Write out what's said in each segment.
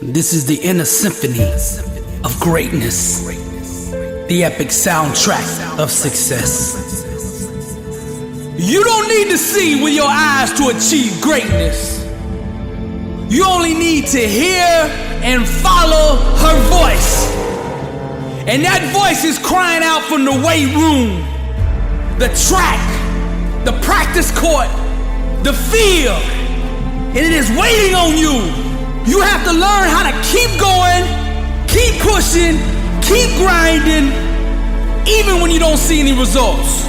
This is the inner symphony of greatness, the epic soundtrack of success. You don't need to see with your eyes to achieve greatness. You only need to hear and follow her voice. And that voice is crying out from the weight room, the track, the practice court, the field. And it is waiting on you. You have to learn how to keep going, keep pushing, keep grinding, even when you don't see any results.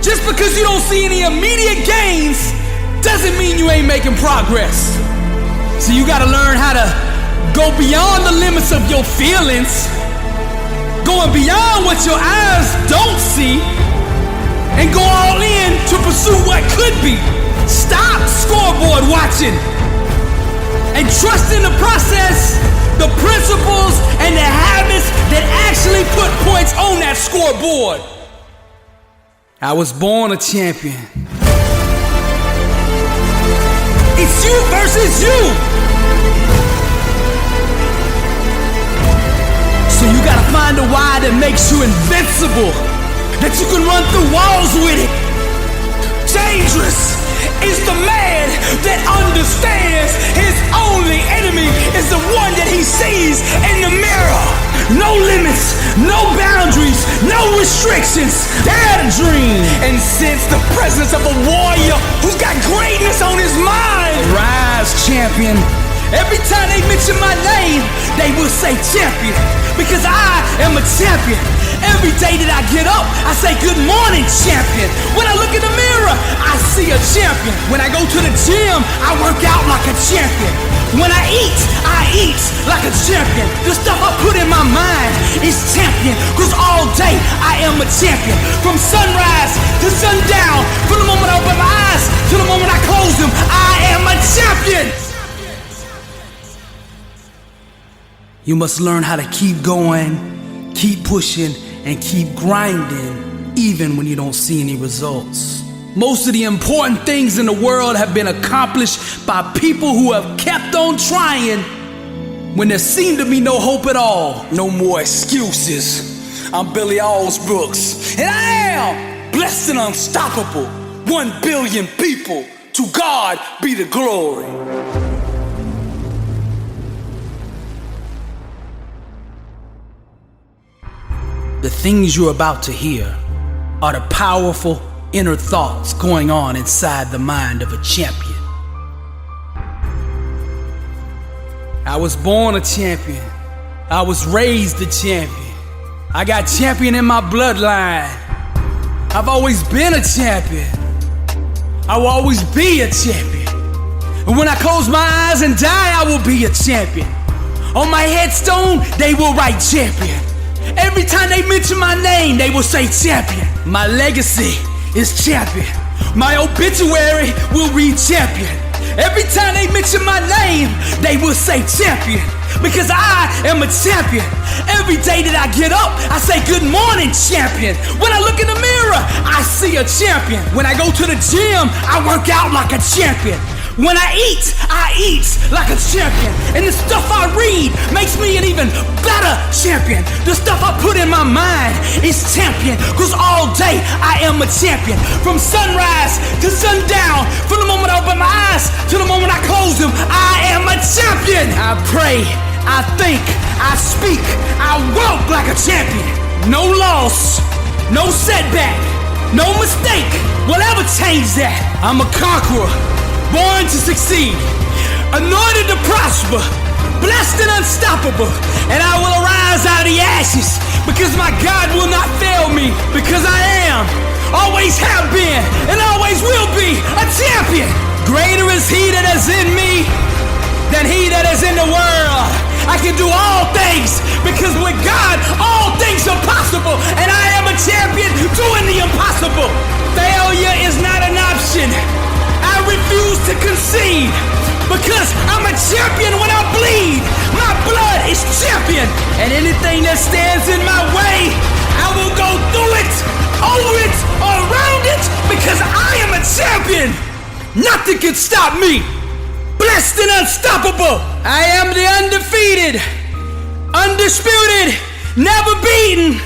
Just because you don't see any immediate gains doesn't mean you ain't making progress. So you gotta learn how to go beyond the limits of your feelings, going beyond what your eyes don't see, and go all in to pursue what could be. Stop scoreboard watching and trust in the process, the principles, and the habits that actually put points on that scoreboard. I was born a champion. It's you versus you. So you gotta find a why that makes you invincible, that you can run through walls with it. Dangerous is the man that understands his only enemy is the one that he sees in the mirror. No limits, no boundaries, no restrictions. Dare to dream and sense the presence of a warrior who's got greatness on his mind. Rise, champion. Every time they mention my name, they will say champion, because I am a champion. Every day that I get up, I say good morning, champion. When I look in the mirror, I see a champion. When I go to the gym, I work out like a champion. When I eat like a champion. The stuff I put in my mind is champion, cause all day I am a champion. From sunrise to sundown, from the moment I open my eyes to the moment I close them, I am a champion. You must learn how to keep going, keep pushing, and keep grinding, even when you don't see any results. Most of the important things in the world have been accomplished by people who have kept on trying when there seemed to be no hope at all. No more excuses. I'm Billy Alsbrooks, and I am blessed and unstoppable. 1 billion people, to God be the glory. The things you're about to hear are the powerful inner thoughts going on inside the mind of a champion. I was born a champion. I was raised a champion. I got champion in my bloodline. I've always been a champion. I will always be a champion. And when I close my eyes and die, I will be a champion. On my headstone, they will write champion. Every time they mention my name, they will say champion. My legacy is champion. My obituary will read champion. Every time they mention my name, they will say champion, because I am a champion. Every day that I get up, I say good morning, champion. When I look in the mirror, I see a champion. When I go to the gym, I work out like a champion. When I eat like a champion. And the stuff I read makes me an even better champion. The stuff I put in my mind is champion, cause all day I am a champion. From sunrise to sundown, from the moment I open my eyes to the moment I close them, I am a champion. I pray, I think, I speak, I walk like a champion. No loss, no setback, no mistake will ever change that. I'm a conqueror, born to succeed, anointed to prosper, blessed and unstoppable. And I will arise out of the ashes, because my God will not fail me, because I am, always have been, and always will be a champion. Greater is he that is in me than he that is in the world. I can do all things, because with God all things are possible, and I am a champion doing the impossible. Failure is not an option. I refuse to concede, because I'm a champion when I bleed. My blood is champion, and anything that stands in my way, I will go through it, over it, or around it, because I am a champion. Nothing can stop me. blessed and unstoppable. I am the undefeated, undisputed, never beaten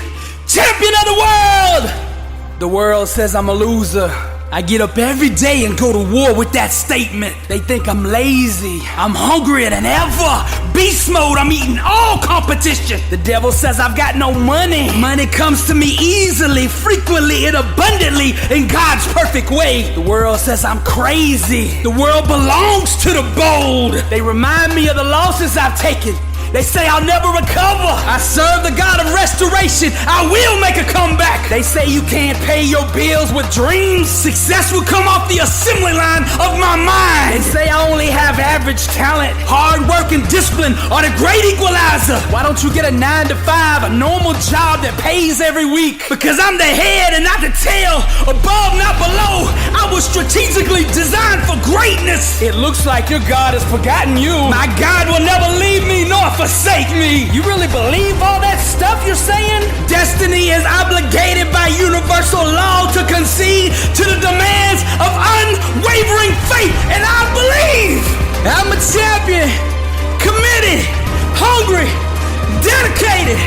champion of the world. The world says I'm a loser. I get up every day and go to war with that statement. They think I'm lazy, I'm hungrier than ever. Beast mode, I'm eating all competition. The devil says I've got no money. Money comes to me easily, frequently, and abundantly in God's perfect way. The world says I'm crazy. The world belongs to the bold. They remind me of the losses I've taken. They say I'll never recover. I serve the God of restoration. I will make a comeback. They say you can't pay your bills with dreams. Success will come off the assembly line of my mind. They say I only have average talent. Hard work and discipline are the great equalizer. Why don't you get a 9-to-5, a normal job that pays every week? Because I'm the head and not the tail. Above, not below. I was strategically designed for greatness. It looks like your God has forgotten you. My God will never leave me nor forsake me. You really believe all that stuff you're saying? Destiny is obligated by universal law to concede to the demands of unwavering faith, and I believe I'm a champion, committed, hungry, dedicated,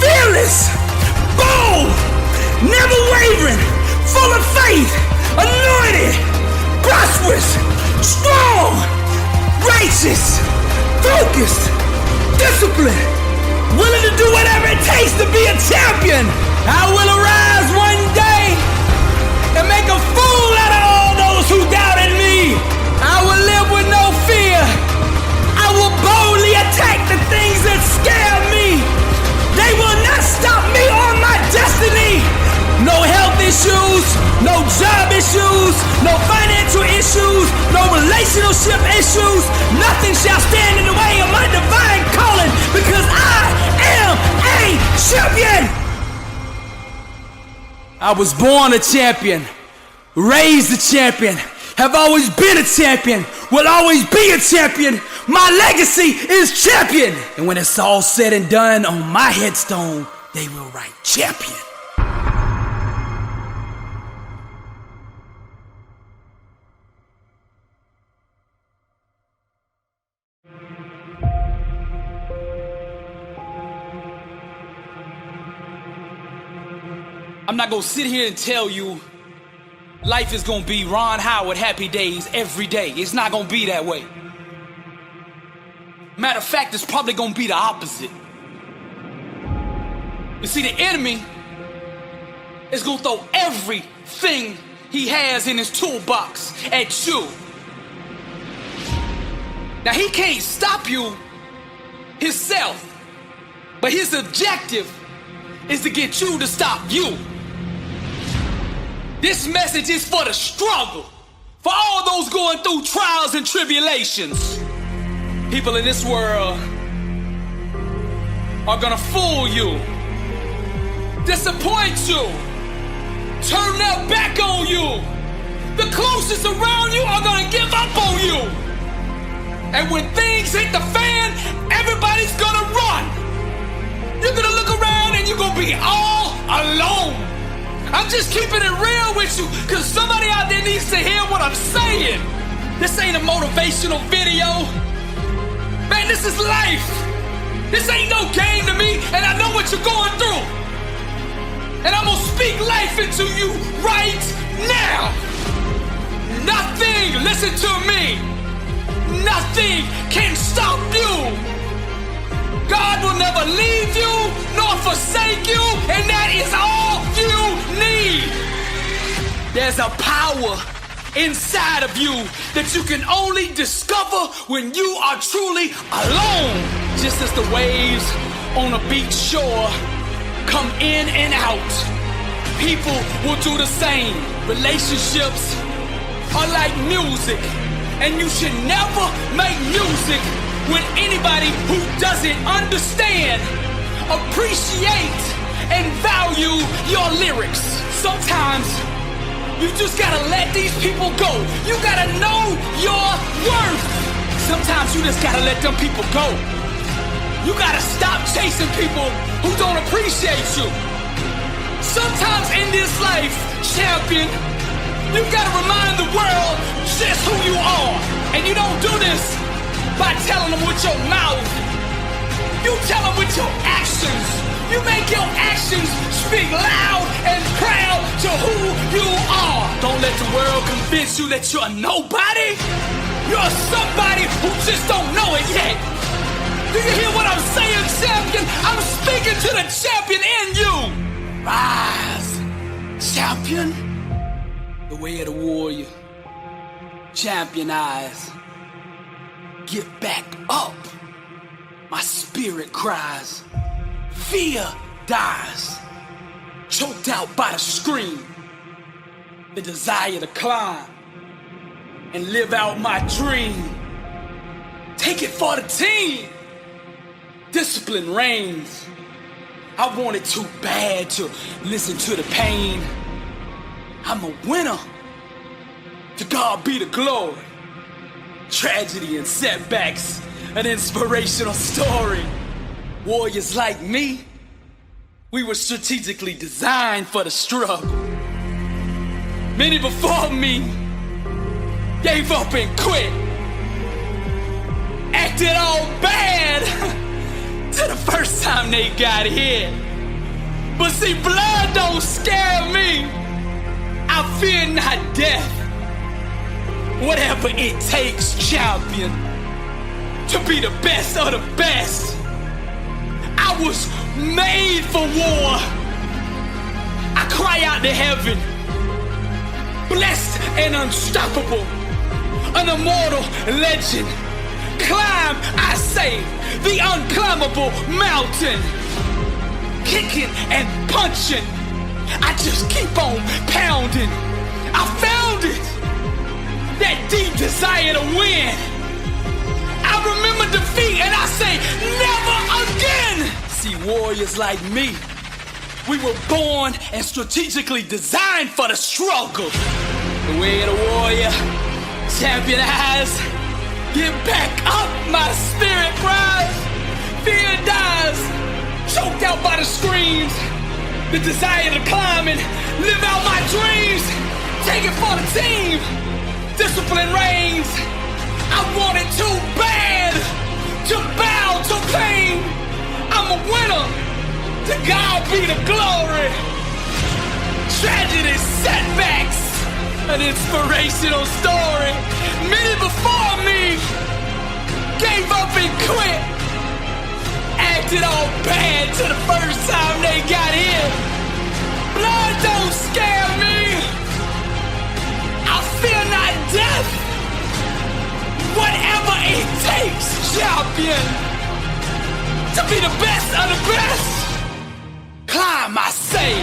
fearless, bold, never wavering, full of faith, anointed, prosperous, strong, righteous, focused, disciplined, willing to do whatever it takes to be a champion. I will arise one day and make a fool out of all those who doubted me. I will live with no fear. I will boldly attack the things that scare me. They will not stop me on my destiny. No health issues, no job issues, no financial issues, no relationship issues. Nothing shall stand in the way of my divine calling, because I am a champion. I was born a champion, raised a champion, have always been a champion, will always be a champion. My legacy is champion. And when it's all said and done, on my headstone, they will write champion. I'm not gonna sit here and tell you life is gonna be Ron Howard happy days every day. It's not gonna be that way. Matter of fact, it's probably gonna be the opposite. You see, the enemy is gonna throw everything he has in his toolbox at you. Now, he can't stop you himself, but his objective is to get you to stop you. This message is for the struggle, for all those going through trials and tribulations. People in this world are gonna fool you, disappoint you, turn their back on you. The closest around you are gonna give up on you. And when things hit the fan, everybody's gonna run. You're gonna look around and you're gonna be all alone. I'm just keeping it real with you, because somebody out there needs to hear what I'm saying. This ain't a motivational video. Man, this is life. This ain't no game to me, and I know what you're going through. And I'm gonna speak life into you right now. Nothing, listen to me, nothing can stop you. God will never leave you nor forsake you, and that is all you need. There's a power inside of you that you can only discover when you are truly alone. Just as the waves on a beach shore come in and out, people will do the same. Relationships are like music, and you should never make music with anybody who doesn't understand, appreciate, and value your lyrics. Sometimes you just gotta let these people go. You gotta know your worth. Sometimes you just gotta let them people go. You gotta stop chasing people who don't appreciate you. Sometimes in this life, champion, You gotta remind the world just who you are. And you don't do this by telling them with your mouth. You tell them with your actions. You make your actions speak loud and proud to who you are. Don't let the world convince you that you're nobody. You're somebody who just don't know it yet. Do you hear what I'm saying, champion? I'm speaking to the champion in you. Rise, champion. The way of the warrior. Champion eyes. Get back up. My spirit cries. Fear dies. Choked out by the scream. The desire to climb and live out my dream. Take it for the team. Discipline reigns. I want it too bad to listen to the pain. I'm a winner. To God be the glory. Tragedy and setbacks, an inspirational story. Warriors like me, we were strategically designed for the struggle. Many before me gave up and quit. Acted all bad to the first time they got hit. But see, blood don't scare me. I fear not death. Whatever it takes, champion, to be the best of the best. I was made for war. I cry out to heaven, blessed and unstoppable, an immortal legend. Climb, I say, the unclimbable mountain. Kicking and punching, I just keep on pounding. I found it, that deep desire to win. I remember defeat and I say, never again. See, warriors like me, we were born and strategically designed for the struggle. The way of the warrior, champion eyes. Get back up, my spirit cries. Fear dies, choked out by the screams. The desire to climb and live out my dreams. Take it for the team. Discipline reigns. I want it too bad to bow to pain. I'm a winner. To God be the glory. Tragedy, setbacks, an inspirational story. Many before me gave up and quit. Acted all bad to the first time they got hit. Blood don't scare me. I fear not death. Whatever it takes, champion, to be the best of the best. Climb, I say,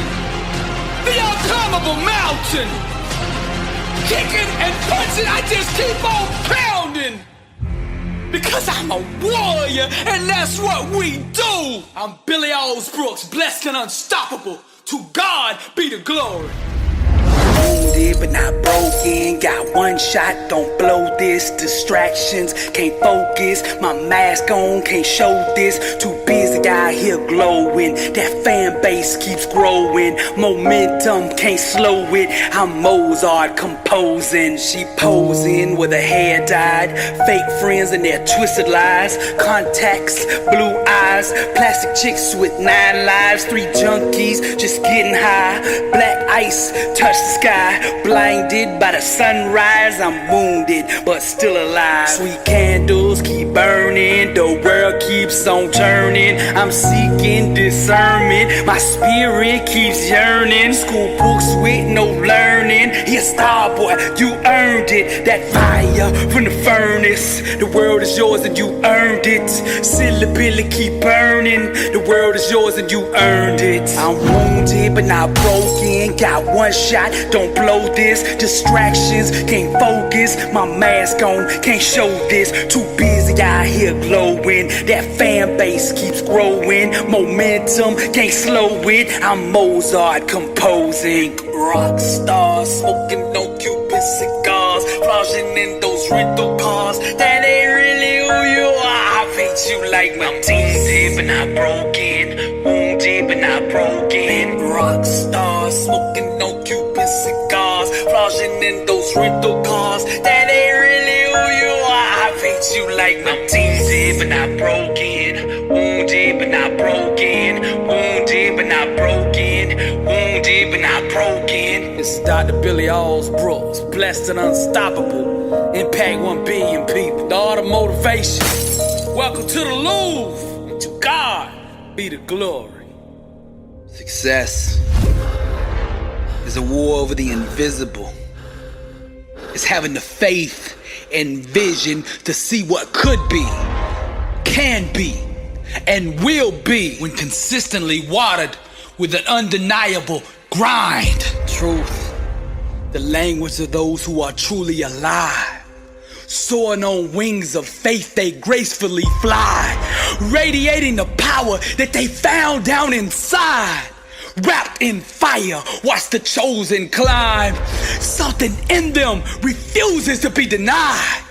the unclimbable mountain. Kicking and punching, I just keep on pounding. Because I'm a warrior, and that's what we do. I'm Billy Alsbrooks, blessed and unstoppable. To God be the glory. Wounded but not broken, got one shot, don't blow this. Distractions, can't focus, my mask on, can't show this. Too busy out here glowing, that fan base keeps growing. Momentum, can't slow it, I'm Mozart composing. She posing with her hair dyed, fake friends and their twisted lies. Contacts, blue eyes, plastic chicks with 9 lives. 3 junkies, just getting high. Black ice, touch the sky. Blinded by the sunrise, I'm wounded but still alive. Sweet candles keep burning, the world keeps on turning. I'm seeking discernment, my spirit keeps yearning. School books with no learning. Here, star boy, you earned it. That fire from the furnace, the world is yours and you earned it. Syllabily keep burning, the world is yours and you earned it. I'm wounded but not broken, got one shot, don't blow this. Distractions, can't focus, my mask on, can't show this. Too busy out here glowing, that fan base keeps growing. Momentum, can't slow it, I'm Mozart composing. Rock star, smoking no Cuban cigars, flashing in those rental cars. That ain't really who you are. I paint you like my wounded but not broken, wounded but not broken. Rock star, smoking no Cuban cigars, flashing in broken. Wounded but not broken. Wounded but not broken. Wounded but not broken. This is Dr. Billy Alsbrooks, blessed and unstoppable. Impact 1 billion people. The art of motivation. Welcome to the Louvre. And to God be the glory. Success is a war over the invisible. It's having the faith and vision to see what could be, can be, and will be when consistently watered with an undeniable grind. Truth, the language of those who are truly alive. Soaring on wings of faith, they gracefully fly, radiating the power that they found down inside. Wrapped in fire, watch the chosen climb. Something in them refuses to be denied.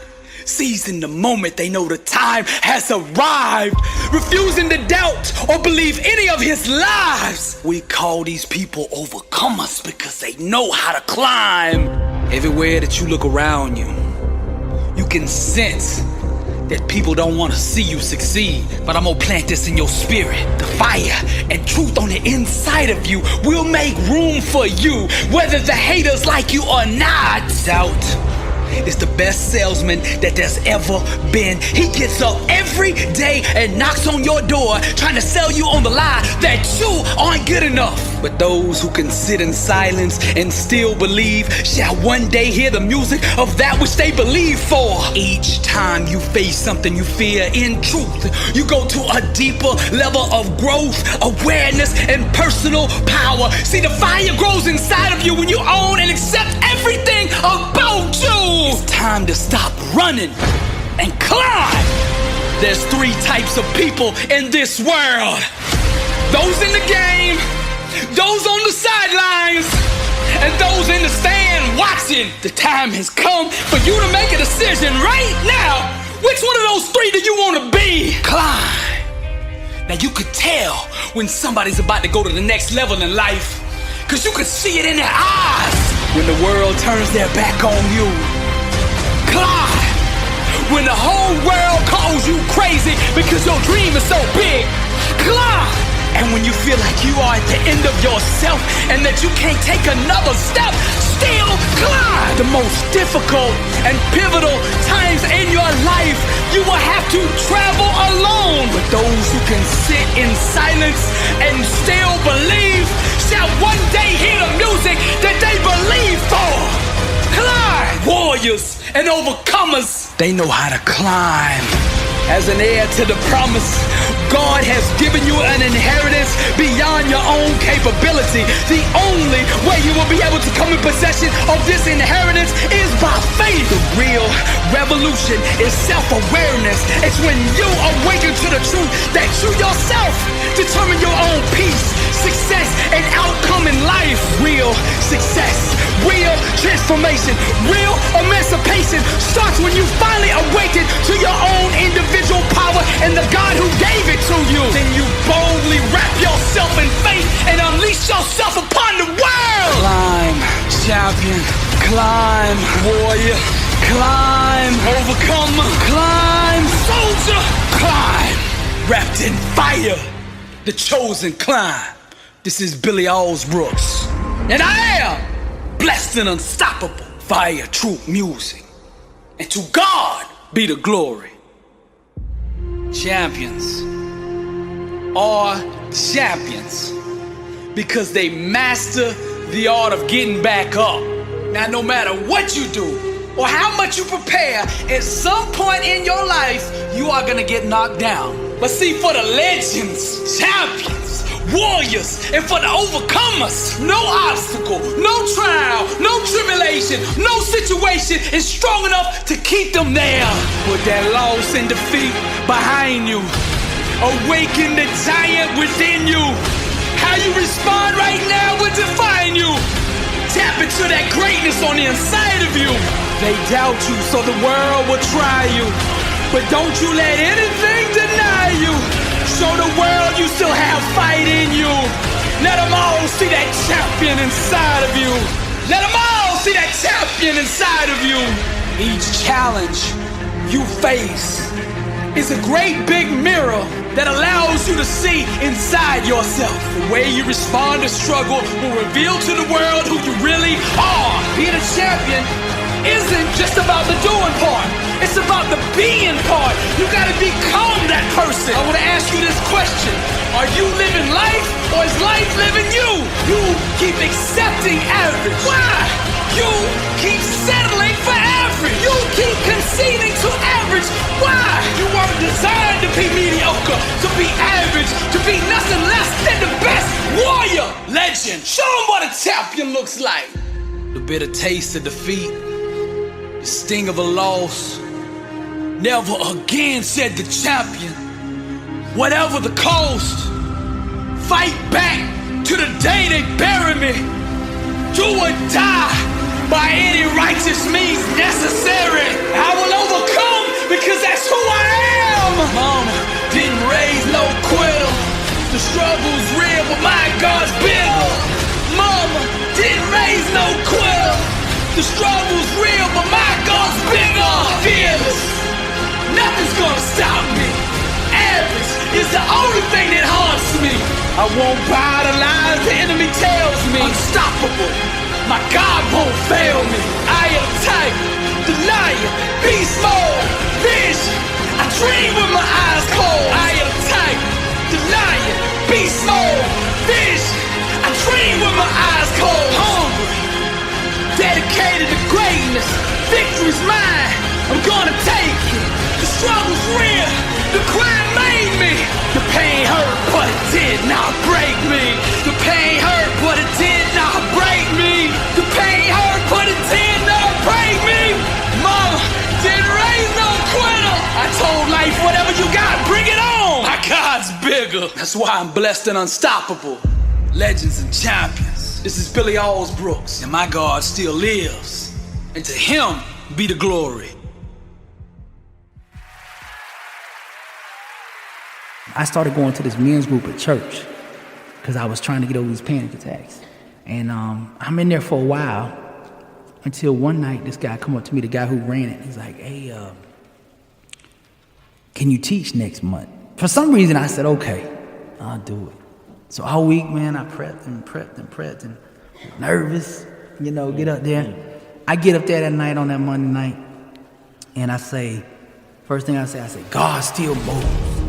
Seizing the moment, they know the time has arrived. Refusing to doubt or believe any of his lies. We call these people overcomers because they know how to climb. Everywhere that you look around you, you can sense that people don't want to see you succeed. But I'm gonna plant this in your spirit. The fire and truth on the inside of you will make room for you, whether the haters like you or not. Doubt is the best salesman that there's ever been. He gets up every day and knocks on your door, trying to sell you on the lie that you aren't good enough. But those who can sit in silence and still believe shall one day hear the music of that which they believe for. Each time you face something you fear, in truth, you go to a deeper level of growth, awareness, and personal power. See, the fire grows inside of you when you own and accept everything about you. It's time to stop running and climb. There's 3 types of people in this world. Those in the game, those on the sidelines, and those in the stand watching. The time has come for you to make a decision right now. Which one of those 3 do you want to be? Climb. Now you could tell when somebody's about to go to the next level in life, cause you could see it in their eyes. When the world turns their back on you, climb. When the whole world calls you crazy because your dream is so big, climb. And when you feel like you are at the end of yourself and that you can't take another step, still climb. The most difficult and pivotal times in your life, you will have to travel alone. But those who can sit in silence and still believe shall one day hear the music that they believe for. Climb! Warriors and overcomers, they know how to climb. As an heir to the promise, God has given you an inheritance beyond your own capability. The only way you will be able to come in possession of this inheritance is by faith. The real revolution is self-awareness. It's when you awaken to the truth that you yourself determine your own peace, success, and outcome in life. Real success, real transformation, real emancipation starts when you finally awaken to your own individual power and the God who gave it to you. Then you boldly wrap yourself in faith and unleash yourself upon the world. Climb, champion. Climb, warrior. Climb, overcomer. Climb, soldier. Climb, wrapped in fire. The chosen climb. This is Billy Alsbrooks, and I am blessed and unstoppable. Fire, truth, music, and to God be the glory. Champions are champions because they master the art of getting back up. Now, no matter what you do or how much you prepare, at some point in your life, you are gonna get knocked down. But see, for the legends, champions, warriors, and for the overcomers, no obstacle, no trial, no tribulation, no situation is strong enough to keep them there. Put that loss and defeat behind you. Awaken the giant within you. How you respond right now will define you. Tap into that greatness on the inside of you. They doubt you, so the world will try you. But don't you let anything deny you. Show the world you still have fight in you. Let them all see that champion inside of you. Let them all see that champion inside of you. Each challenge you face is a great big mirror that allows you to see inside yourself. The way you respond to struggle will reveal to the world who you really are. Being a champion isn't just about the doing part. It's about the being part. You gotta become that person. I wanna ask you this question. Are you living life or is life living you? You keep accepting average. Why? You keep settling for average. You keep conceding to average. Why? You weren't designed to be mediocre, to be average, to be nothing less than the best warrior. Legend. Show them what a champion looks like. The bitter taste of defeat, the sting of a loss. Never again, said the champion. Whatever the cost, fight back to the day they bury me. Do or die by any righteous means necessary. I will overcome because that's who I am. Mama didn't raise no quitter. The struggle's real, but my God's bigger. Mama didn't raise no quitter. The struggle's real, but my God's bigger. Fearless. Nothing's gonna stop me. Average is the only thing that haunts me. I won't buy the lies the enemy tells me. Unstoppable. My God won't fail me. I am tight, the lion, beast mode, vision. I dream with my eyes closed. I am tight, the lion, beast mode, vision. I dream with my eyes closed. Hungry, dedicated to greatness. Victory's mine. I'm gonna take it. The struggle's real. The crime made me. The pain hurt, but it did not break me. The pain hurt, but it did not break me. The pain hurt, but it did not break me. Mama didn't raise no quitter. I told life, whatever you got, bring it on. My God's bigger. That's why I'm blessed and unstoppable. Legends and champions. This is Billy Alsbrooks, and my God still lives. And to him be the glory. I started going to this men's group at church because I was trying to get over these panic attacks. And I'm in there for a while until one night this guy come up to me, the guy who ran it. He's like, hey, can you teach next month? For some reason, I said, okay, I'll do it. So all week, man, I prepped and nervous, you know, get up there. I get up there that night on that Monday night, and I say, first thing I say, God still moves.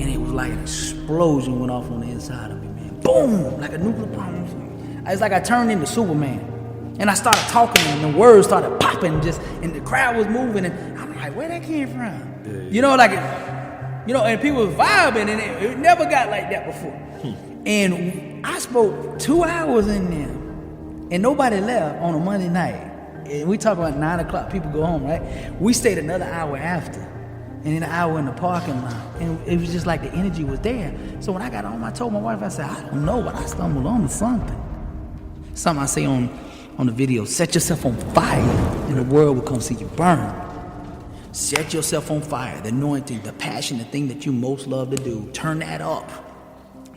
And it was like an explosion went off on the inside of me, man. Boom, like a nuclear bomb. It's like I turned into Superman. And I started talking, and the words started popping, and the crowd was moving, and I'm like, where that came from? Yeah. You know, like, and people was vibing, and it never got like that before. And I spoke 2 hours in there, and nobody left on a Monday night. And we talk about 9 o'clock, people go home, right? We stayed another hour after, and then an hour in the parking lot. And it was just like the energy was there. So when I got home, I told my wife, I said, I don't know, but I stumbled on something. Something I say on the video, set yourself on fire, and the world will come see you burn. Set yourself on fire, the anointing, the passion, the thing that you most love to do. Turn that up.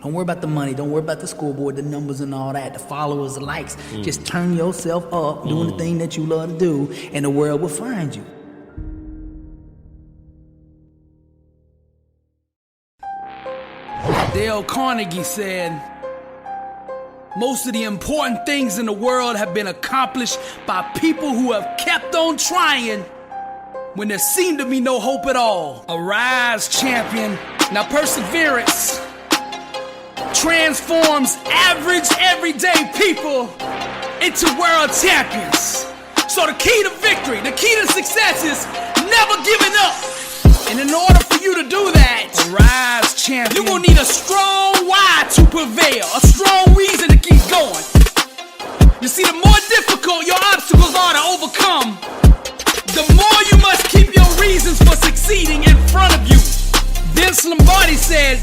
Don't worry about the money. Don't worry about the scoreboard, the numbers and all that, the followers, the likes. Just turn yourself up, doing the thing that you love to do, and the world will find you. Dale Carnegie said, most of the important things in the world have been accomplished by people who have kept on trying when there seemed to be no hope at all. Arise, champion. Now perseverance transforms average, everyday people into world champions. So the key to victory, the key to success is never giving up. And in order for you to do that, arise, champion, you will need a strong why to prevail, a strong reason to keep going. You see, the more difficult your obstacles are to overcome, the more you must keep your reasons for succeeding in front of you. Vince Lombardi said,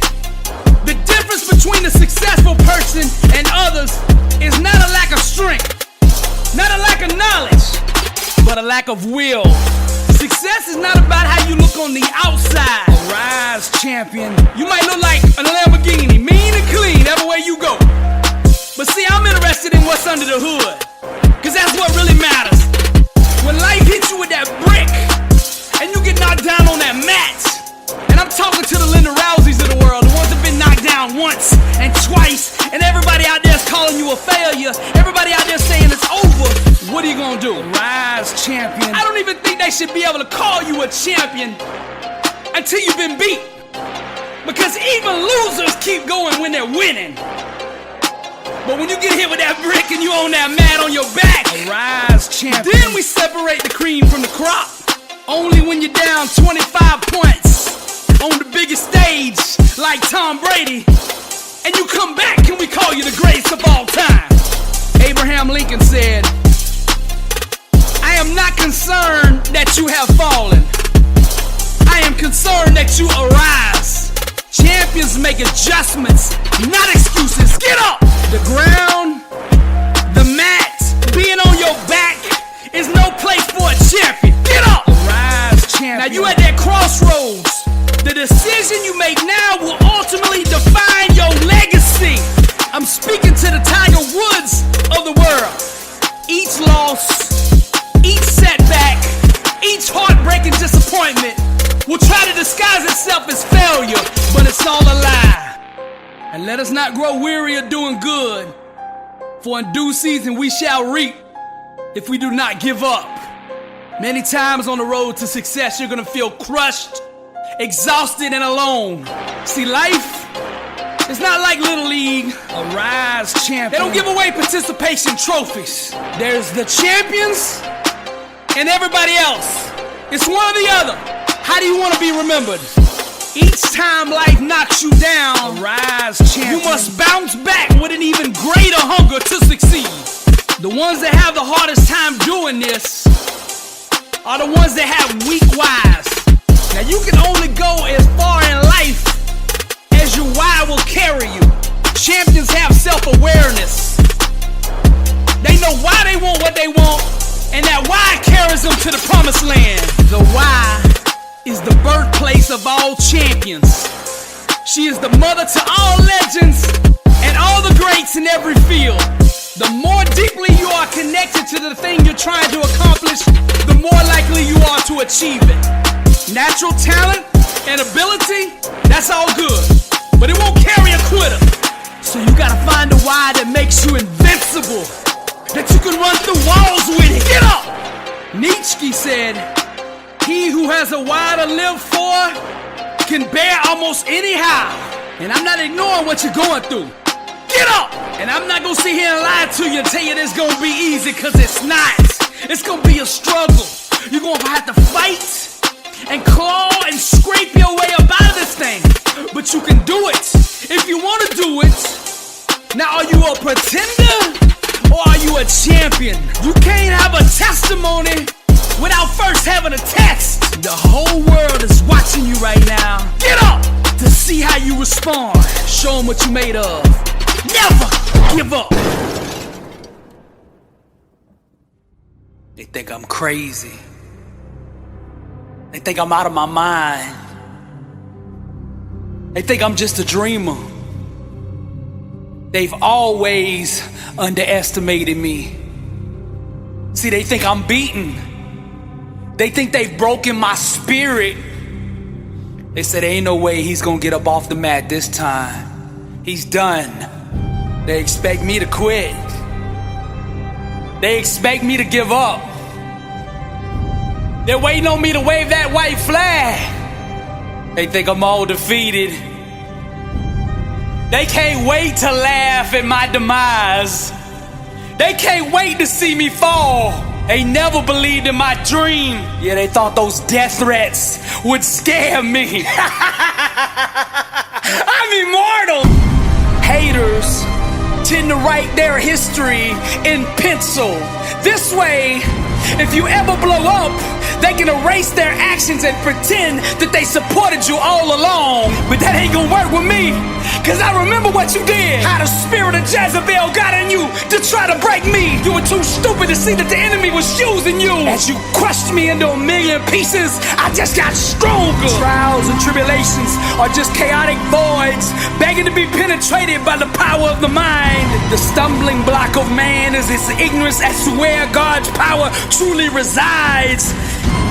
the difference between a successful person and others is not a lack of strength, not a lack of knowledge, but a lack of will. Success is not about how you look on the outside. Arise, champion. You might look like a Lamborghini, mean and clean, everywhere you go. But see, I'm interested in what's under the hood, cause that's what really matters. When life hits you with that brick, and you get knocked down on that mat, talking to the Linda Rouseys of the world, the ones that been knocked down once and twice, and everybody out there is calling you a failure. Everybody out there saying it's over. What are you gonna do? Rise, champion. I don't even think they should be able to call you a champion until you've been beat. Because even losers keep going when they're winning. But when you get hit with that brick and you own that mat on your back, rise, champion. Then we separate the cream from the crop. Only when you're down 25 points on the biggest stage like Tom Brady, and you come back, can we call you the greatest of all time? Abraham Lincoln said, I am not concerned that you have fallen. I am concerned that you arise. Champions make adjustments, not excuses. Get up! The ground, the mat, being on your back is no place for a champion. Get up! Rise, champion. Now you at that crossroads. The decision you make now will ultimately define your legacy. I'm speaking to the Tiger Woods of the world. Each loss, each setback, each heartbreaking disappointment will try to disguise itself as failure, but it's all a lie. And let us not grow weary of doing good, for in due season we shall reap if we do not give up. Many times on the road to success, you're gonna feel crushed, exhausted, and alone. See, life is not like Little League. Arise, champion. They don't give away participation trophies. There's the champions and everybody else. It's one or the other. How do you want to be remembered? Each time life knocks you down, rise, champion. You must bounce back with an even greater hunger to succeed. The ones that have the hardest time doing this are the ones that have weak whys. Now you can only go as far in life as your why will carry you. Champions have self-awareness. They know why they want what they want, and that why carries them to the promised land. The why is the birthplace of all champions. She is the mother to all legends and all the greats in every field. The more deeply you are connected to the thing you're trying to accomplish, the more likely you are to achieve it. Natural talent and ability, that's all good, but it won't carry a quitter. So you gotta find a why that makes you invincible, that you can run through walls with it. Get up! Nietzsche said, he who has a why to live for can bear almost anyhow. And I'm not ignoring what you're going through. Get up! And I'm not gonna sit here and lie to you and tell you it's gonna be easy, cause it's not. It's gonna be a struggle. You're gonna have to fight and claw and scrape your way up out of this thing. But you can do it if you wanna do it. Now are you a pretender or are you a champion? You can't have a testimony without first having a test. The whole world is watching you right now. Get up to see how you respond. Show them what you made of. Never give up. They think I'm crazy. They think I'm out of my mind. They think I'm just a dreamer. They've always underestimated me. See, they think I'm beaten. They think they've broken my spirit. They said, ain't no way he's gonna get up off the mat this time. He's done. They expect me to quit. They expect me to give up. They're waiting on me to wave that white flag. They think I'm all defeated. They can't wait to laugh at my demise. They can't wait to see me fall. They never believed in my dream. Yeah, they thought those death threats would scare me. I'm immortal. Haters tend to write their history in pencil. This way, if you ever blow up, they can erase their actions and pretend that they supported you all along. But that ain't gonna work with me, cause I remember what you did. How the spirit of Jezebel got in you to try to break me. You were too stupid to see that the enemy was using you. As you crushed me into a million pieces, I just got stronger. Trials and tribulations are just chaotic voids, begging to be penetrated by the power of the mind. The stumbling block of man is its ignorance as to where God's power truly resides.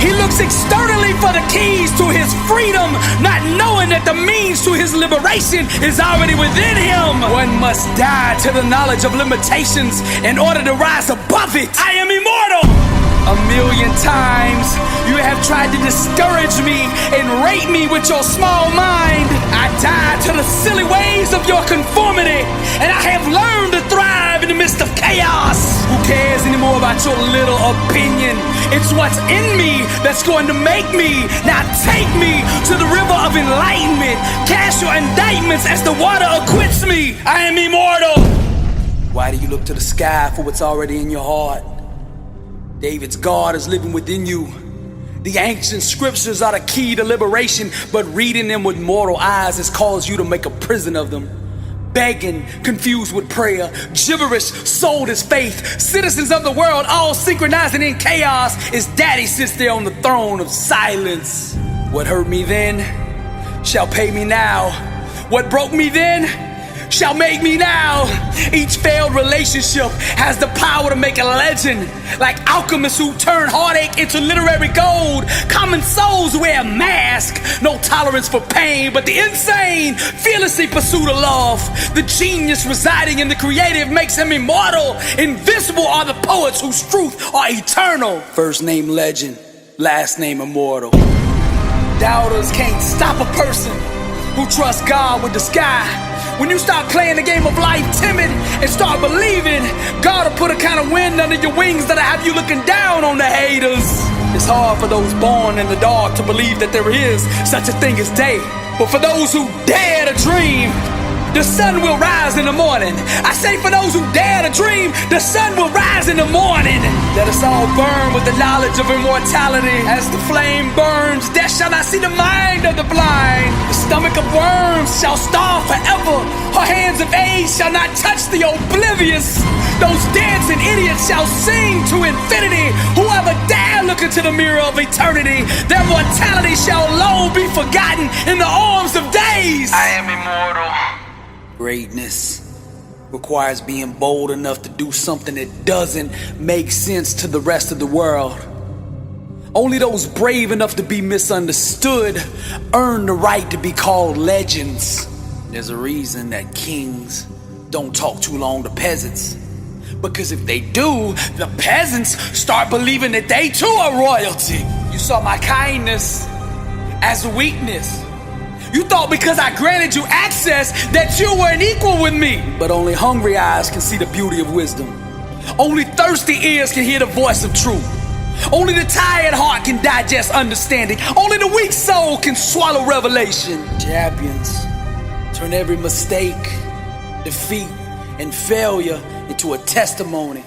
He looks externally for the keys to his freedom, not knowing that the means to his liberation is already within him. One must die to the knowledge of limitations in order to rise above it. I am immortal. 1,000,000 times you have tried to discourage me and rate me with your small mind. I died to the silly ways of your conformity, and I have learned to thrive in the midst of chaos. Who cares anymore about your little opinion? It's what's in me that's going to make me. Now take me to the river of enlightenment. Cast your indictments as the water acquits me. I am immortal. Why do you look to the sky for what's already in your heart? David's God is living within you. The ancient scriptures are the key to liberation, but reading them with mortal eyes has caused you to make a prison of them. Begging, confused with prayer, gibberish, sold as faith. Citizens of the world all synchronizing in chaos as daddy sits there on the throne of silence. What hurt me then shall pay me now. What broke me then shall make me now. Each failed relationship has the power to make a legend. Like alchemists who turn heartache into literary gold. Common souls wear a mask. No tolerance for pain, but the insane fearlessly pursue the love. The genius residing in the creative makes him immortal. Invincible are the poets whose truth are eternal. First name legend, last name immortal. Doubters can't stop a person who trusts God with the sky. When you start playing the game of life timid and start believing, God will put a kind of wind under your wings that'll have you looking down on the haters. It's hard for those born in the dark to believe that there is such a thing as day. But for those who dare to dream, the sun will rise in the morning. I say for those who dare to dream, the sun will rise in the morning. Let us all burn with the knowledge of immortality. As the flame burns, death shall not see the mind of the blind. The stomach of worms shall starve forever. Her hands of age shall not touch the oblivious. Those dancing idiots shall sing to infinity. Whoever dare look into the mirror of eternity, their mortality shall long be forgotten in the arms of days. I am immortal. Greatness requires being bold enough to do something that doesn't make sense to the rest of the world. Only those brave enough to be misunderstood earn the right to be called legends. There's a reason that kings don't talk too long to peasants. Because if they do, the peasants start believing that they too are royalty. You saw my kindness as a weakness. You thought because I granted you access that you were an equal with me. But only hungry eyes can see the beauty of wisdom. Only thirsty ears can hear the voice of truth. Only the tired heart can digest understanding. Only the weak soul can swallow revelation. Champions turn every mistake, defeat, and failure into a testimony.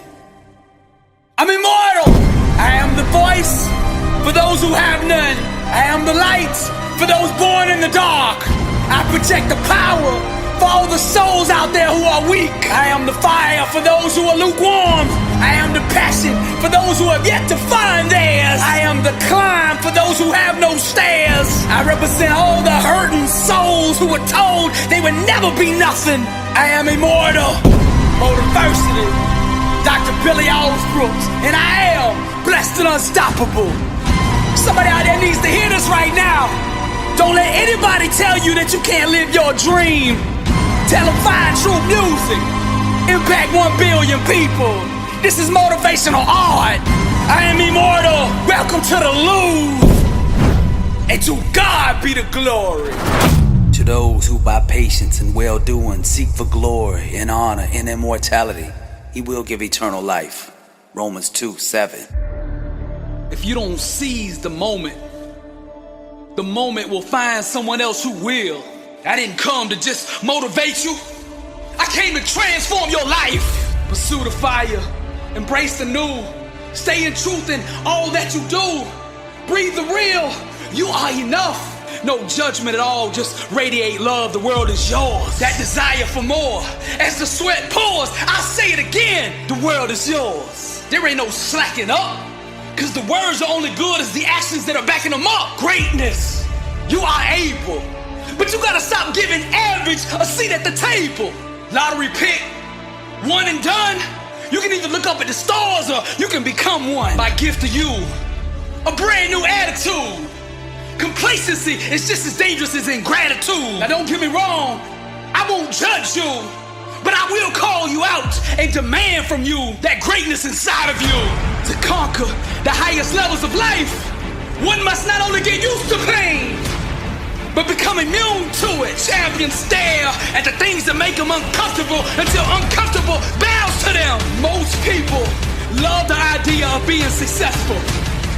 I'm immortal. I am the voice for those who have none. I am the light for those born in the dark. I project the power for all the souls out there who are weak. I am the fire for those who are lukewarm. I am the passion for those who have yet to find theirs. I am the climb for those who have no stairs. I represent all the hurting souls who were told they would never be nothing. I am immortal. Motiversity. Dr. Billy Alsbrooks. And I am blessed and unstoppable. Somebody out there needs to hear this right now. Don't let anybody tell you that you can't live your dream. Tell them find true music. Impact 1 billion people. This is motivational art. I am immortal. Welcome to the Louvre. And to God be the glory. To those who by patience and well-doing seek for glory and honor and immortality, He will give eternal life. Romans 2:7. If you don't seize the moment will find someone else who will. I didn't come to just motivate you. I came to transform your life. Pursue the fire, embrace the new, stay in truth in all that you do. Breathe the real, you are enough. No judgment at all, just radiate love, the world is yours. That desire for more, as the sweat pours, I'll say it again, the world is yours. There ain't no slacking up. Cause the words are only good as the actions that are backing them up. Greatness, you are able. But you gotta stop giving average a seat at the table. Lottery pick, one and done. You can either look up at the stars or you can become one. My gift to you, a brand new attitude. Complacency is just as dangerous as ingratitude. Now don't get me wrong, I won't judge you, but I will call you out and demand from you that greatness inside of you. To conquer the highest levels of life, one must not only get used to pain, but become immune to it. Champions stare at the things that make them uncomfortable until uncomfortable bows to them. Most people love the idea of being successful.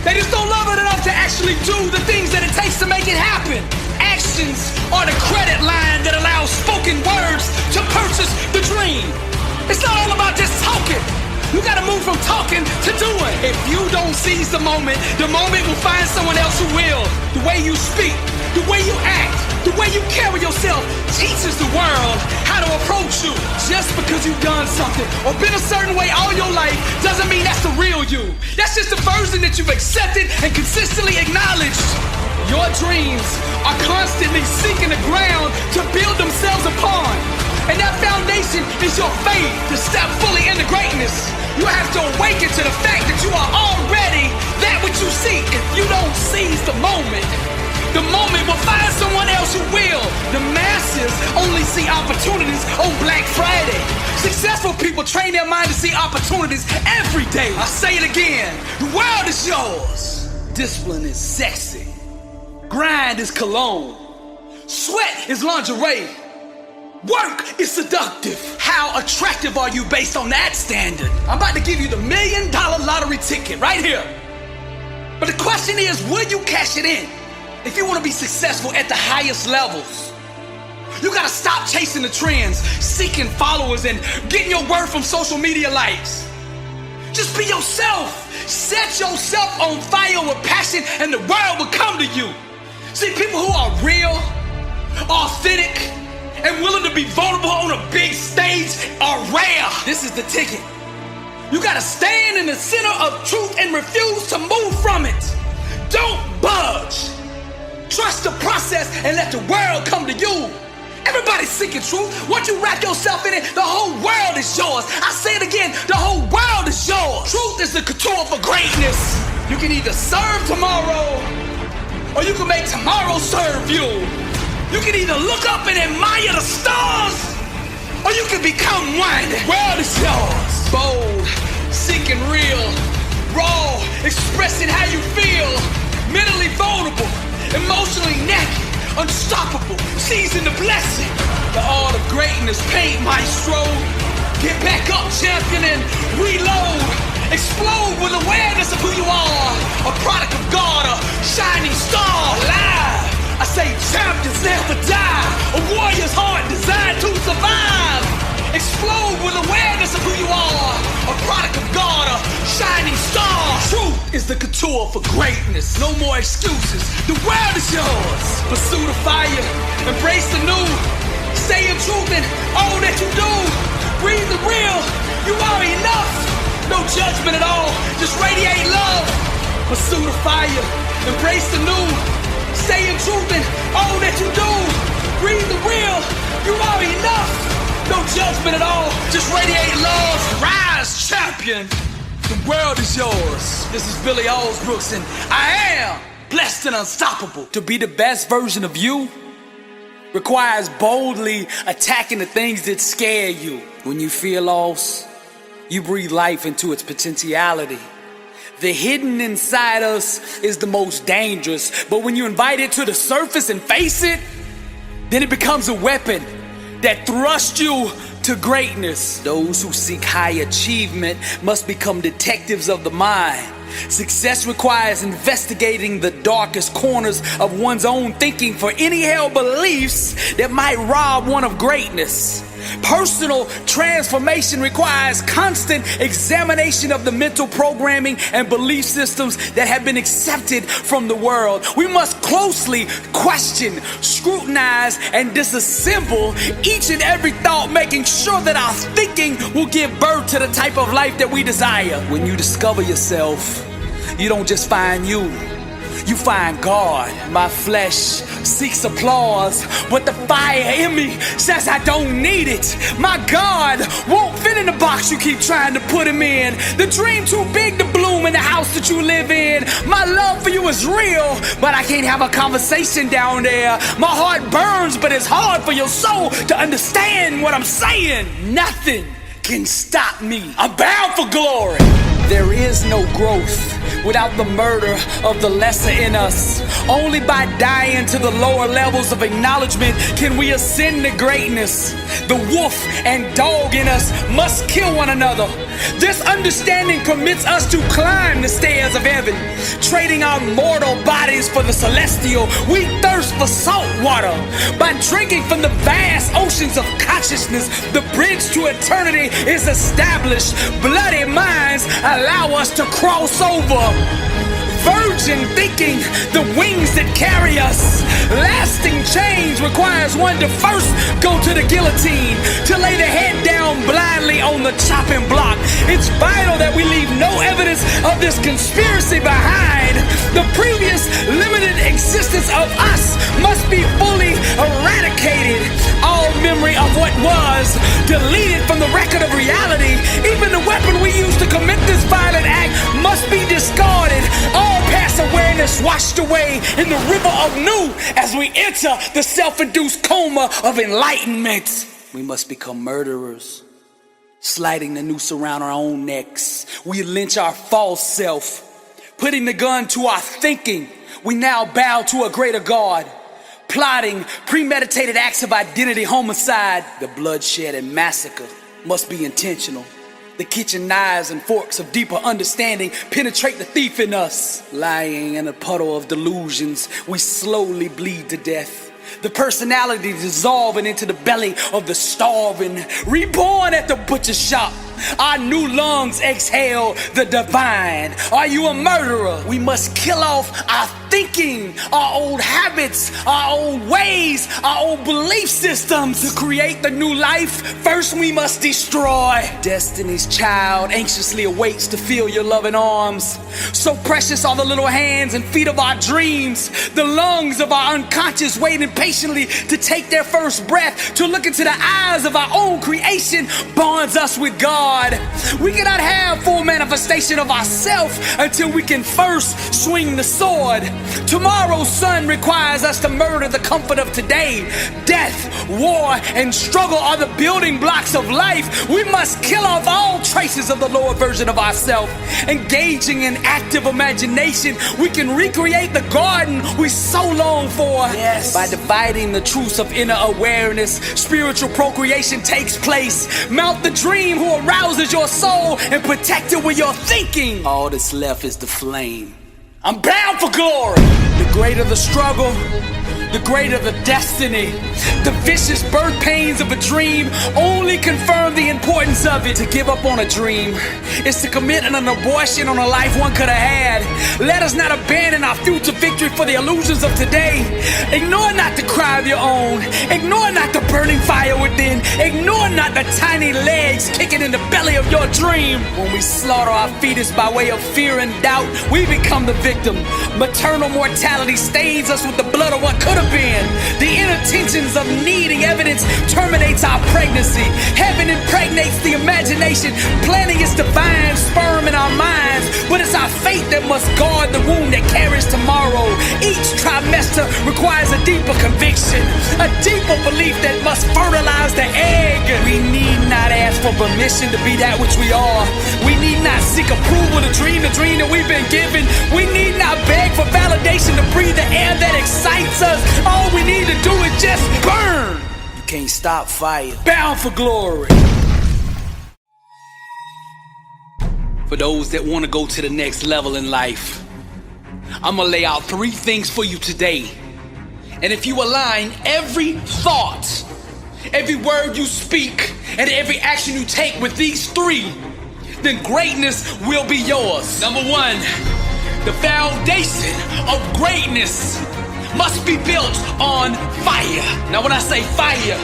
They just don't love it enough to actually do the things that it takes to make it happen. Actions are the credit line that allows spoken words to purchase the dream. It's not all about just talking. You gotta move from talking to doing. If you don't seize the moment will find someone else who will. The way you speak, the way you act, the way you carry yourself teaches the world how to approach you. Just because you've done something or been a certain way all your life doesn't mean that's the real you. That's just the version that you've accepted and consistently acknowledged. Your dreams are constantly seeking the ground to build themselves upon. And that foundation is your faith to step fully into greatness. You have to awaken to the fact that you are already that which you seek. If you don't seize the moment will find someone else who will. The masses only see opportunities on Black Friday. Successful people train their mind to see opportunities every day. I'll say it again. The world is yours. Discipline is sexy. Grind is cologne. Sweat is lingerie. Work is seductive. How attractive are you based on that standard? I'm about to give you the $1 million lottery ticket right here. But the question is, will you cash it in? If you want to be successful at the highest levels, you gotta stop chasing the trends, seeking followers, and getting your word from social media likes. Just be yourself. Set yourself on fire with passion and the world will come to you. See, people who are real, authentic, and willing to be vulnerable on a big stage are rare. This is the ticket. You gotta stand in the center of truth and refuse to move from it. Don't budge. Trust the process and let the world come to you. Everybody's seeking truth. Once you wrap yourself in it, the whole world is yours. I say it again, the whole world is yours. Truth is the couture for greatness. You can either serve tomorrow, or you can make tomorrow serve you. You can either look up and admire the stars, or you can become one. The world is yours. Bold, seeking real, raw, expressing how you feel, mentally vulnerable, emotionally naked, unstoppable, seizing the blessing. The art of greatness, paint maestro. Get back up, champion, and reload. Explode with awareness of who you are. A product of God, a shining star. Alive. I say champions never die. A warrior's heart designed to survive. Explode with awareness of who you are. A product of God, a shining star. Truth is the couture for greatness. No more excuses. The world is yours. Pursue the fire. Embrace the new. Stay in truth in all that you do. Breathe the real. You are enough. No judgment at all. Just radiate love. Pursue the fire. Embrace the new. Stay in truth in all that you do. Breathe the real. You are enough. No judgment at all. Just radiate love. Rise, champion. The world is yours. This is Billy Alsbrooks, and I am blessed and unstoppable. To be the best version of you requires boldly attacking the things that scare you. When you feel lost, you breathe life into its potentiality. The hidden inside us is the most dangerous, but when you invite it to the surface and face it, then it becomes a weapon that thrusts you to greatness. Those who seek high achievement must become detectives of the mind. Success requires investigating the darkest corners of one's own thinking for any held beliefs that might rob one of greatness. Personal transformation requires constant examination of the mental programming and belief systems that have been accepted from the world. We must closely question, scrutinize, and disassemble each and every thought, making sure that our thinking will give birth to the type of life that we desire. When you discover yourself, you don't just find you you find God. My flesh seeks applause, but the fire in me says I don't need it. My God won't fit in the box you keep trying to put him in. The dream too big to bloom in the house that you live in. My love for you is real, but I can't have a conversation down there. My heart burns, but it's hard for your soul to understand what I'm saying. Nothing can stop me. I'm bound for glory. There is no growth without the murder of the lesser in us. Only by dying to the lower levels of acknowledgement can we ascend to greatness. The wolf and dog in us must kill one another. This understanding permits us to climb the stairs of heaven, trading our mortal bodies for the celestial. We thirst for salt water. By drinking from the vast oceans of consciousness, the bridge to eternity is established. Bloody minds allow us to cross over. Virgin thinking, the wings that carry us. Lasting change requires one to first go to the guillotine, to lay the head down blindly on the chopping block. It's vital that we leave no evidence of this conspiracy behind. The previous limited existence of us must be fully eradicated. All memory of what was deleted from the record of reality. Even the weapon we used to commit this violent act must be discarded. All past awareness washed away in the river of new as we enter the self-induced coma of enlightenment. We must become murderers, sliding the noose around our own necks. We lynch our false self, putting the gun to our thinking. We now bow to a greater God, plotting premeditated acts of identity homicide. The bloodshed and massacre must be intentional. The kitchen knives and forks of deeper understanding penetrate the thief in us. Lying in a puddle of delusions, we slowly bleed to death. The personality dissolving into the belly of the starving. Reborn at the butcher's shop, our new lungs exhale the divine. Are you a murderer? We must kill off our thinking, our old habits, our old ways, our old belief systems. To create the new life, first we must destroy. Destiny's child anxiously awaits to feel your loving arms. So precious are the little hands and feet of our dreams. The lungs of our unconscious waiting patiently to take their first breath. To look into the eyes of our own creation bonds us with God. We cannot have full manifestation of ourself until we can first swing the sword. Tomorrow's sun requires us to murder the comfort of today. Death, war, and struggle are the building blocks of life. We must kill off all traces of the lower version of ourselves. Engaging in active imagination, we can recreate the garden we so long for. Yes. By dividing the truths of inner awareness, spiritual procreation takes place. Mount the dream who arouses your soul and protect it with your thinking. All that's left is the flame. I'm bound for glory. The greater the struggle, the greater the destiny. The vicious birth pains of a dream only confirm the importance of it. To give up on a dream is to commit an abortion on a life one could have had. Let us not abandon our future victory for the illusions of today. Ignore not the cry of your own. Ignore not the burning fire within. Ignore not the tiny legs kicking in the belly of your dream. When we slaughter our fetus by way of fear and doubt, we become the victim. Maternal mortality stains us with the blood of what could have been. The inner tensions of needing evidence terminates our pregnancy. Heaven impregnates the imagination, planting its divine sperm in our minds. But it's our faith that must guard the womb that carries tomorrow. Each trimester requires a deeper conviction, a deeper belief that must fertilize the egg. We need not ask for permission to be that which we are. We need not seek approval to dream the dream that we've been given. We need not beg for validation to breathe the air that excites us. All we need to do is just burn. You can't stop fire. Bound for glory. For those that want to go to the next level in life, I'm gonna lay out 3 things for you today. And if you align every thought, every word you speak, and every action you take with these 3, then greatness will be yours. Number 1, the foundation of greatness must be built on fire. Now when I say fire,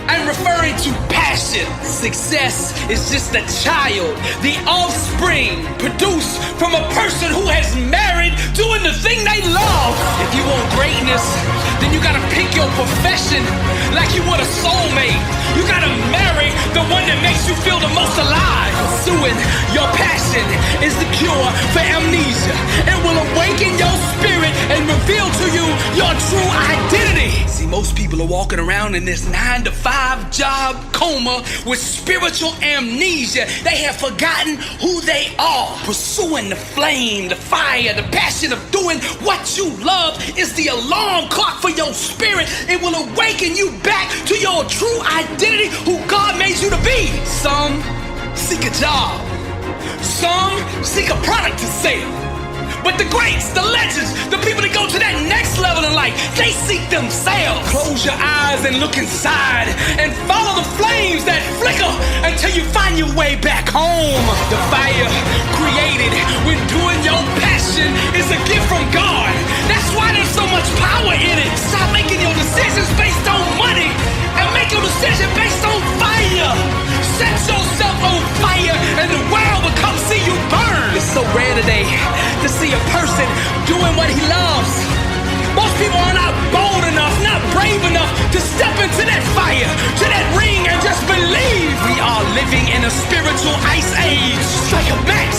I'm referring to passion. Success is just a child, the offspring produced from a person who has married doing the thing they love. If you want greatness, then you gotta pick your profession like you want a soulmate. You gotta marry the one that makes you feel the most alive. Pursuing your passion is the cure for amnesia. It will awaken your spirit and reveal to you your true identity. See, most people are walking around in this 9-to-5 job coma with spiritual amnesia. They have forgotten who they are. Pursuing the flame, the fire, the passion of doing what you love is the alarm clock for your spirit. It will awaken you back to your true identity, who God made you to be. Some seek a job. Some seek a product to sell. But the greats, the legends, the people that go to that next level in life, they seek themselves. Close your eyes and look inside and follow the flames that flicker until you find your way back home. The fire created when doing your passion is a gift from God. That's why there's so much power in it. Stop making your decisions based on money and make your decision based on fire. Set yourself on fire and the world will come see you burn. It's so rare today to see a person doing what he loves. Most people are not bold enough, not brave enough to step into that fire, to that ring, and just believe. We are living in a spiritual ice age. Strike a match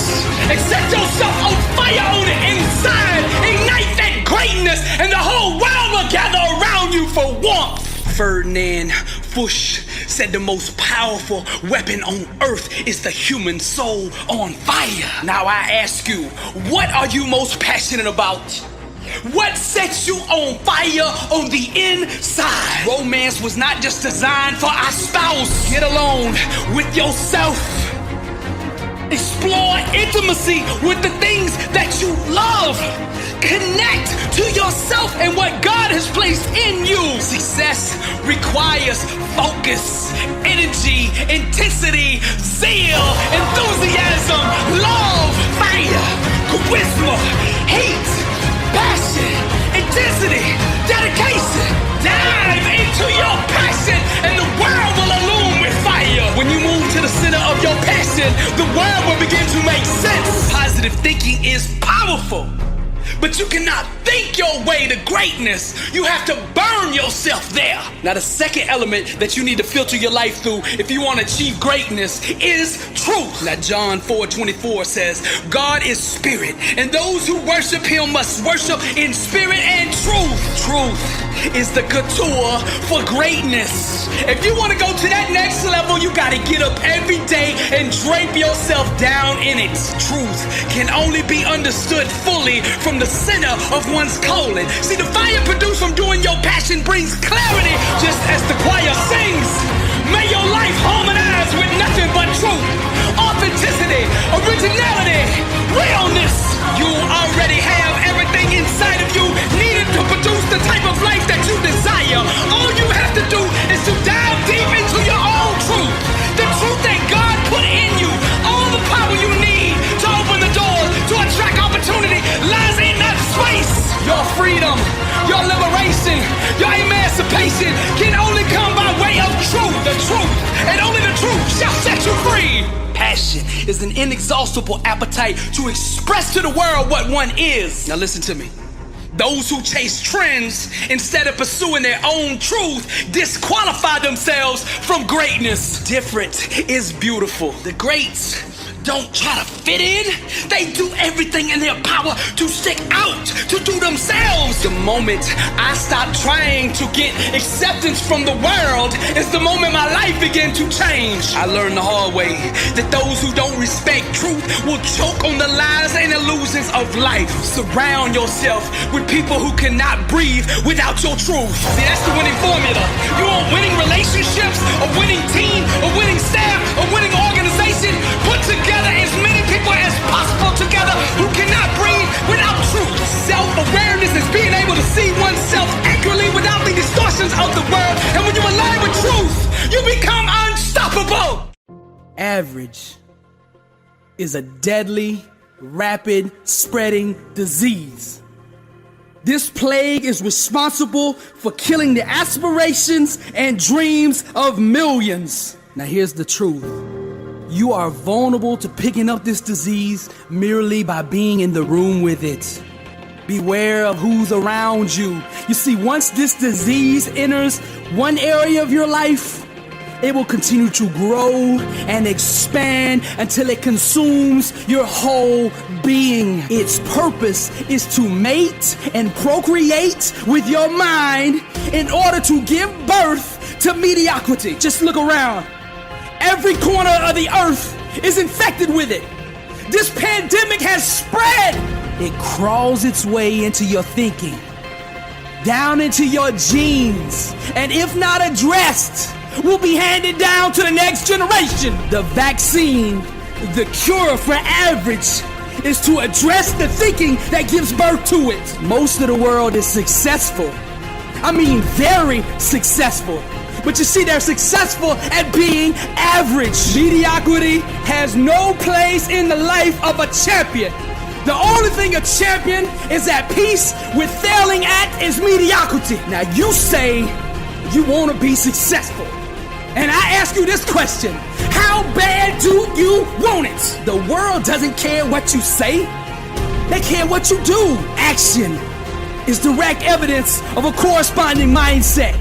and set yourself on fire on the inside. Ignite that greatness and the whole world will gather around you for warmth. Ferdinand Fuchs said the most powerful weapon on earth is the human soul on fire. Now I ask you, what are you most passionate about? What sets you on fire on the inside? Romance was not just designed for our spouse. Get alone with yourself. Explore intimacy with the things that you love. Connect to yourself and what God has placed in you. Success requires focus, energy, intensity, zeal, enthusiasm, love, fire, charisma, hate, passion, intensity, dedication. Dive into your passion and the world will illume with fire. When you move to the center of your passion, the world will begin to make sense. Positive thinking is powerful, but you cannot think your way to greatness. You have to burn yourself there. Now the second element that you need to filter your life through if you want to achieve greatness is truth. Now John 4:24 says, God is spirit, and those who worship him must worship in spirit and truth. Truth is the couture for greatness. If you want to go to that next level, you got to get up every day and drape yourself down in it. Truth can only be understood fully from the center of one's calling. See, the fire produced from doing your passion brings clarity, just as the choir sings. May your life harmonize with nothing but truth, authenticity, originality, realness. You already have everything inside of you needed to produce the type of life that you desire. All you have to do is to dive deep into your own truth, the truth that God put in you. All the power you need to open the door to attract opportunity lies in that space. Your freedom, your liberation, your emancipation can only come by way of truth. The truth, and only the truth shall set you free. Passion is an inexhaustible appetite to express to the world what one is. Now listen to me. Those who chase trends instead of pursuing their own truth disqualify themselves from greatness. Different is beautiful. The greats don't try to fit in. They do everything in their power to stick out, to do themselves. The moment I stop trying to get acceptance from the world is the moment my life began to change. I learned the hard way that those who don't respect truth will choke on the lies and illusions of life. Surround yourself with people who cannot breathe without your truth. See, that's the winning formula. You want winning relationships, a winning team, a winning staff, a winning organization? Put together as many people as possible together who cannot breathe without truth. Self-awareness is being able to see oneself accurately without the distortions of the world. And when you align with truth, you become unstoppable. Average is a deadly, rapid spreading disease. This plague is responsible for killing the aspirations and dreams of millions. Now here's the truth. You are vulnerable to picking up this disease merely by being in the room with it. Beware of who's around you. You see, once this disease enters one area of your life, it will continue to grow and expand until it consumes your whole being. Its purpose is to mate and procreate with your mind in order to give birth to mediocrity. Just look around. Every corner of the earth is infected with it. This pandemic has spread. It crawls its way into your thinking, down into your genes, and if not addressed, will be handed down to the next generation. The vaccine, the cure for average, is to address the thinking that gives birth to it. Most of the world is successful. I mean, very successful. But you see, they're successful at being average. Mediocrity has no place in the life of a champion. The only thing a champion is at peace with failing at is mediocrity. Now you say you want to be successful. And I ask you this question: how bad do you want it? The world doesn't care what you say. They care what you do. Action is direct evidence of a corresponding mindset.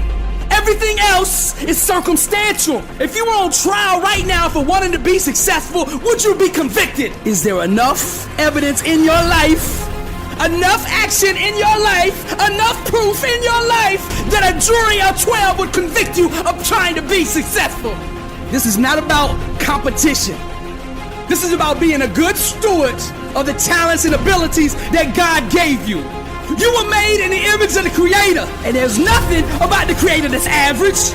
Everything else is circumstantial. If you were on trial right now for wanting to be successful, would you be convicted? Is there enough evidence in your life, enough action in your life, enough proof in your life that a jury of 12 would convict you of trying to be successful? This is not about competition. This is about being a good steward of the talents and abilities that God gave you. You were made in the image of the Creator, and there's nothing about the Creator that's average.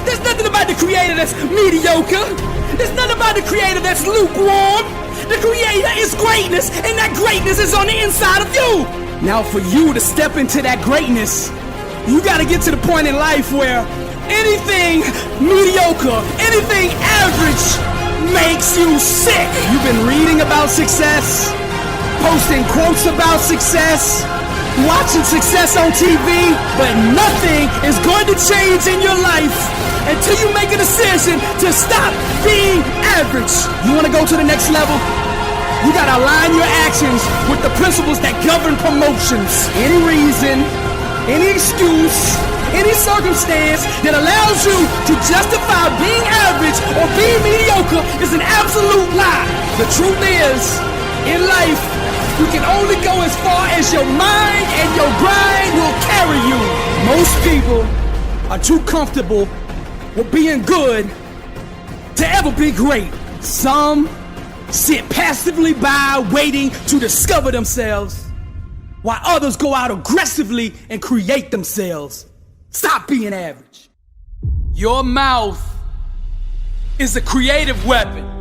There's nothing about the Creator that's mediocre. There's nothing about the Creator that's lukewarm. The Creator is greatness, and that greatness is on the inside of you. Now for you to step into that greatness, you gotta get to the point in life where anything mediocre, anything average makes you sick. You've been reading about success, posting quotes about success, watching success on TV, but nothing is going to change in your life until you make a decision to stop being average. You want to go to the next level? You got to align your actions with the principles that govern promotions. Any reason, any excuse, any circumstance that allows you to justify being average or being mediocre is an absolute lie. The truth is, in life, you can only go as far as your mind and your grind will carry you. Most people are too comfortable with being good to ever be great. Some sit passively by waiting to discover themselves, while others go out aggressively and create themselves. Stop being average. Your mouth is a creative weapon.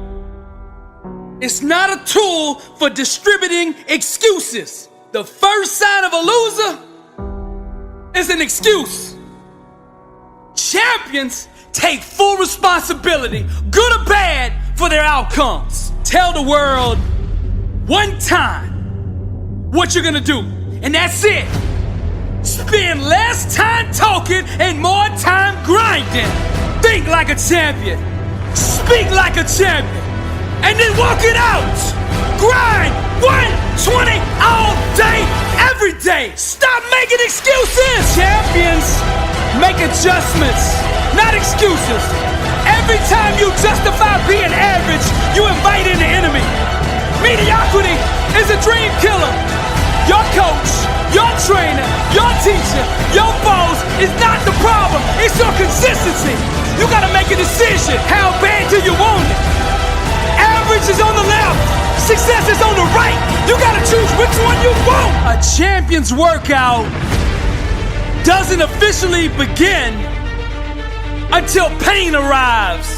It's not a tool for distributing excuses. The first sign of a loser is an excuse. Champions take full responsibility, good or bad, for their outcomes. Tell the world one time what you're gonna do, and that's it. Spend less time talking and more time grinding. Think like a champion. Speak like a champion. And then walk it out. Grind 120 all day, every day. Stop making excuses. Champions make adjustments, not excuses. Every time you justify being average, you invite in the enemy. Mediocrity is a dream killer. Your coach, your trainer, your teacher, your boss is not the problem. It's your consistency. You gotta make a decision. How bad do you want it? Average is on the left, success is on the right. You gotta choose which one you want. A champion's workout doesn't officially begin until pain arrives.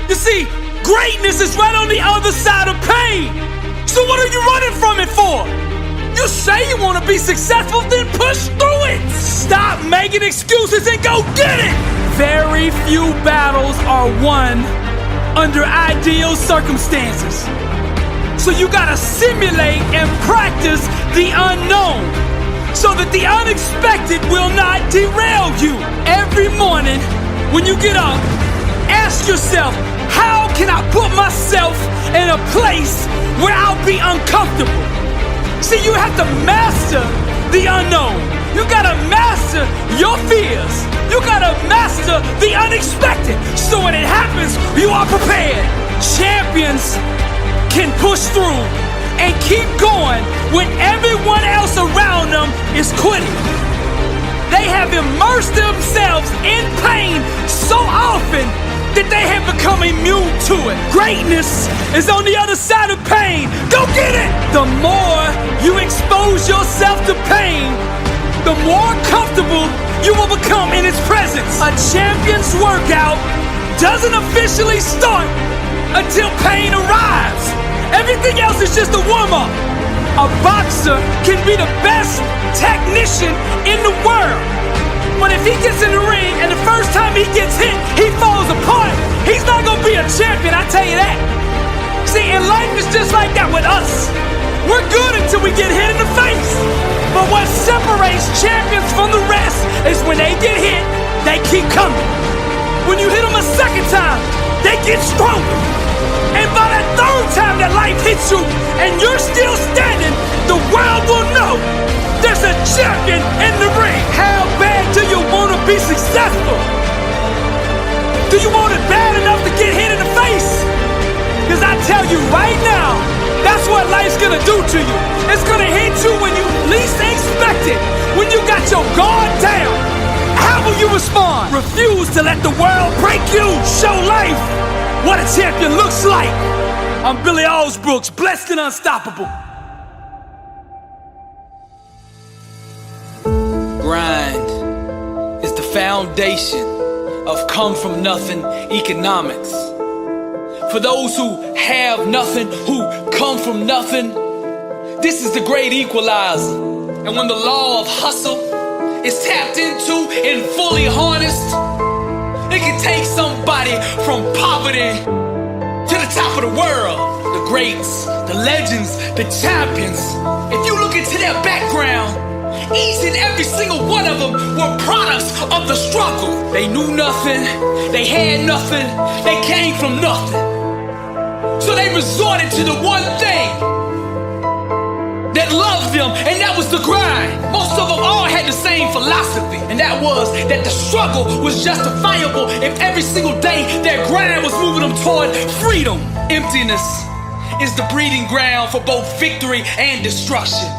You see, greatness is right on the other side of pain. So what are you running from it for? You say you want to be successful, then push through it. Stop making excuses and go get it. Very few battles are won under ideal circumstances. So you gotta simulate and practice the unknown. so that the unexpected will not derail you. Every morning when you get up, ask yourself, how can I put myself in a place where I'll be uncomfortable? See, you have to master the unknown. You gotta master your fears. You gotta master the unexpected, so when it happens, you are prepared. Champions can push through and keep going when everyone else around them is quitting. They have immersed themselves in pain so often that they have become immune to it. Greatness is on the other side of pain. Go get it! The more you expose yourself to pain, the more comfortable you will become in its presence. A champion's workout doesn't officially start until pain arrives. Everything else is just a warm-up. A boxer can be the best technician in the world, but if he gets in the ring and the first time he gets hit, he falls apart, he's not gonna be a champion, I tell you that. See, in life it's just like that with us. We're good until we get hit in the face. But what separates champions from the rest is when they get hit, they keep coming. When you hit them a second time, they get stronger. And by that third time that life hits you and you're still standing, the world will know there's a champion in the ring. How bad do you want to be successful? Do you want it bad enough to get hit in the face? Because I tell you right now, that's what life's gonna do to you. It's gonna hit you when you least expect it. When you got your guard down, how will you respond? Refuse to let the world break you. Show life what a champion looks like. I'm Billy Alsbrooks, blessed and unstoppable. Grind is the foundation of come from nothing economics. For those who have nothing, who come from nothing, this is the great equalizer. And when the law of hustle is tapped into and fully harnessed, it can take somebody from poverty to the top of the world. The greats, the legends, the champions. If you look into their background, each and every single one of them were products of the struggle. They knew nothing, they had nothing, they came from nothing. So they resorted to the one thing that loved them, and that was the grind. Most of them all had the same philosophy, and that was that the struggle was justifiable if every single day their grind was moving them toward freedom. Emptiness is the breeding ground for both victory and destruction.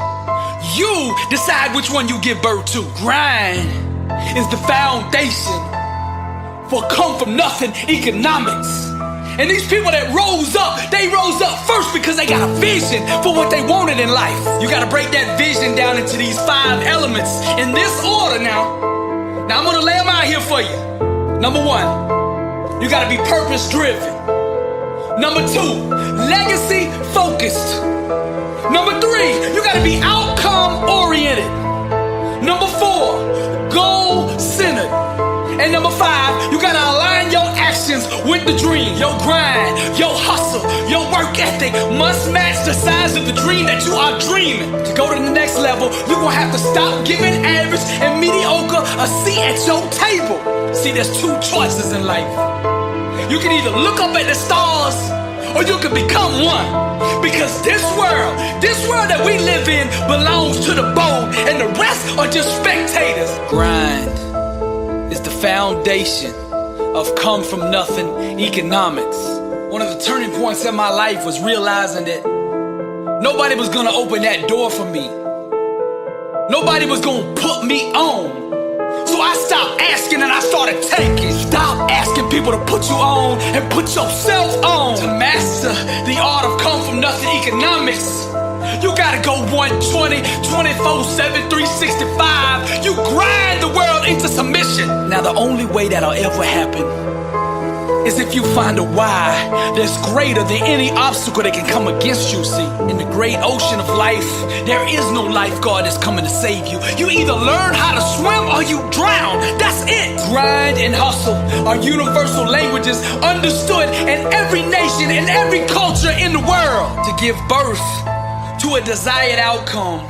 You decide which one you give birth to. Grind is the foundation for come from nothing economics. And these people that rose up, they rose up first because they got a vision for what they wanted in life. You gotta break that vision down into these 5 elements in this order now. Now I'm gonna lay them out here for you. Number 1, you gotta be purpose driven. Number 2, legacy focused. Number 3, you gotta be outcome oriented. Number 4, goal centered. And number 5, you gotta align your actions with the dream. Your grind, your hustle, your work ethic must match the size of the dream that you are dreaming. To go to the next level, you're gonna have to stop giving average and mediocre a seat at your table. See, there's 2 choices in life. You can either look up at the stars, or you can become one. Because this world that we live in belongs to the bold, and the rest are just spectators. Grind is the foundation of come from nothing economics. One of the turning points in my life was realizing that nobody was gonna open that door for me. Nobody was gonna put me on. So I stopped asking and I started taking. Stop asking people to put you on and put yourself on. To master the art of come from nothing economics, you gotta go 120, 24/7, 365. You grind the world into submission. Now the only way that'll ever happen is if you find a why that's greater than any obstacle that can come against you. See, in the great ocean of life, there is no lifeguard that's coming to save you. You either learn how to swim or you drown. That's it. Grind and hustle are universal languages understood in every nation and every culture in the world. To give birth to a desired outcome,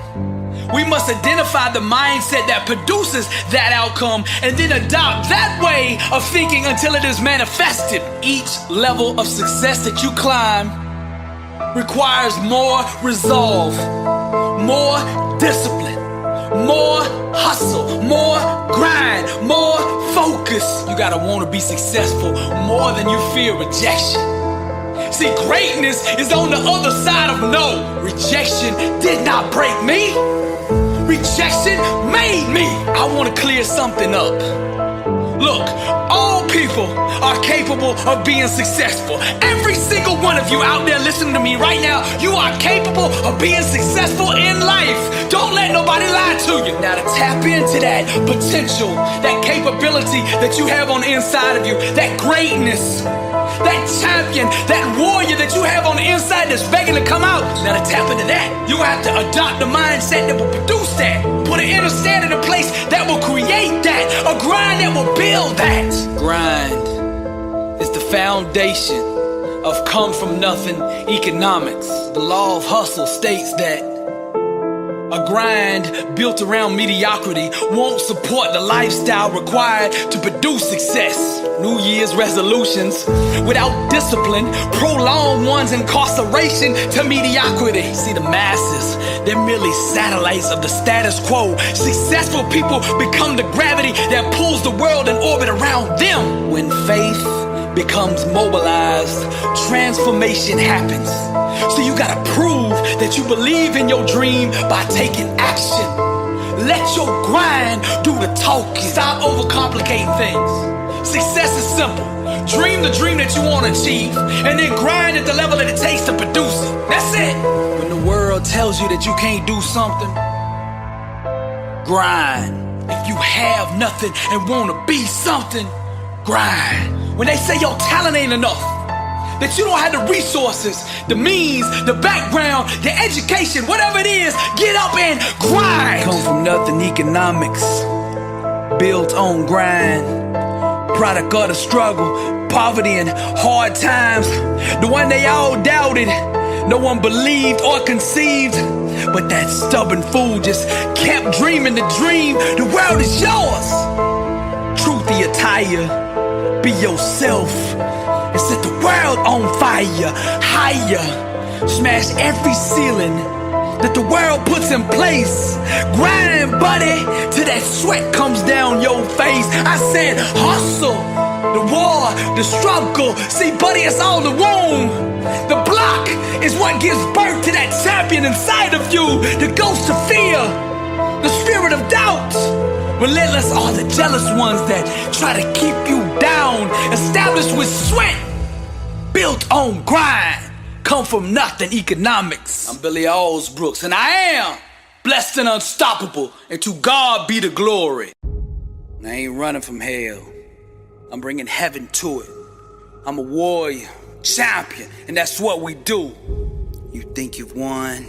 We must identify the mindset that produces that outcome and then adopt that way of thinking until it is manifested. Each level of success that you climb requires more resolve, more discipline, more hustle, more grind, more focus. You gotta wanna be successful more than you fear rejection. See, greatness is on the other side of no. Rejection did not break me. Rejection made me. I want to clear something up. Look, all people are capable of being successful. Every single one of you out there listening to me right now, you are capable of being successful in life. Don't let nobody lie to you. Now to tap into that potential, that capability that you have on the inside of you, that greatness, that champion, that warrior that you have on the inside that's begging to come out. Now to tap into that, you have to adopt the mindset that will produce that. Put an inner standard in place that will create that. A grind that will build that. Grind is the foundation of come from nothing economics. The law of hustle states that a grind built around mediocrity won't support the lifestyle required to produce success. New Year's resolutions without discipline prolong one's incarceration to mediocrity. See, the masses, they're merely satellites of the status quo. Successful people become the gravity that pulls the world in orbit around them. When faith becomes mobilized, transformation happens. So you gotta prove that you believe in your dream by taking action. Let your grind do the talking. Stop overcomplicating things. Success is simple. Dream the dream that you want to achieve, and then grind at the level that it takes to produce it. That's it. When the world tells you that you can't do something, grind. If you have nothing and want to be something, grind. When they say your talent ain't enough, that you don't have the resources, the means, the background, the education, whatever it is, get up and grind. Come from nothing economics, built on grind, product of the struggle, poverty and hard times, the one they all doubted, no one believed or conceived, but that stubborn fool just kept dreaming the dream. The world is yours. Truth the attire, be yourself and set the world on fire, higher. Smash every ceiling that the world puts in place. Grind, buddy, till that sweat comes down your face. I said hustle, the war, the struggle. See, buddy, it's all the womb. The block is what gives birth to that champion inside of you. The ghost of fear, the spirit of doubt. Relentless are the jealous ones that try to keep you down. Established with sweat, built on grind, come from nothing economics. I'm Billy Alsbrooks, and I am blessed and unstoppable, and to God be the glory. I ain't running from hell. I'm bringing heaven to it. I'm a warrior, champion, and that's what we do. You think you've won.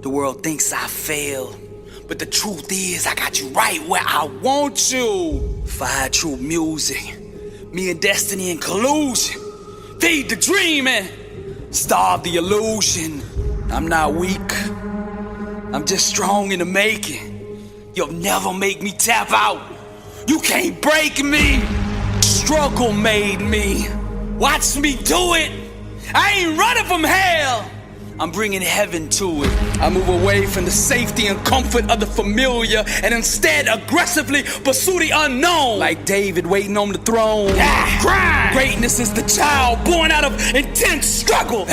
The world thinks I failed. But the truth is, I got you right where I want you. Fire true music, me and destiny in collusion. Feed the dream and starve the illusion. I'm not weak, I'm just strong in the making. You'll never make me tap out. You can't break me. Struggle made me. Watch me do it. I ain't running from hell. I'm bringing heaven to it. I move away from the safety and comfort of the familiar and instead aggressively pursue the unknown. Like David waiting on the throne. Grind. Greatness is the child born out of intense struggle.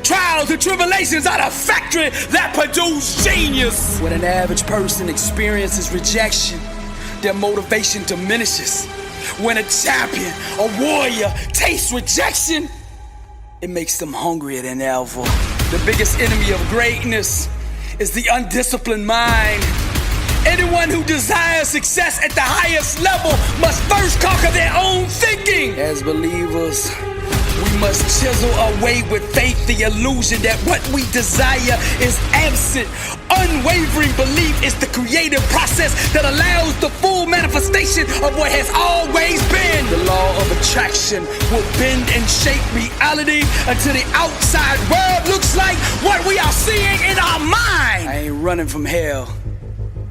Trials and tribulations are the factory that produce genius. When an average person experiences rejection, their motivation diminishes. When a champion, a warrior, tastes rejection, it makes them hungrier than ever. The biggest enemy of greatness is the undisciplined mind. Anyone who desires success at the highest level must first conquer their own thinking. As believers, we must chisel away with faith the illusion that what we desire is absent. Unwavering belief is the creative process that allows the full manifestation of what has always been. The law of attraction will bend and shape reality until the outside world looks like what we are seeing in our mind. I ain't running from hell.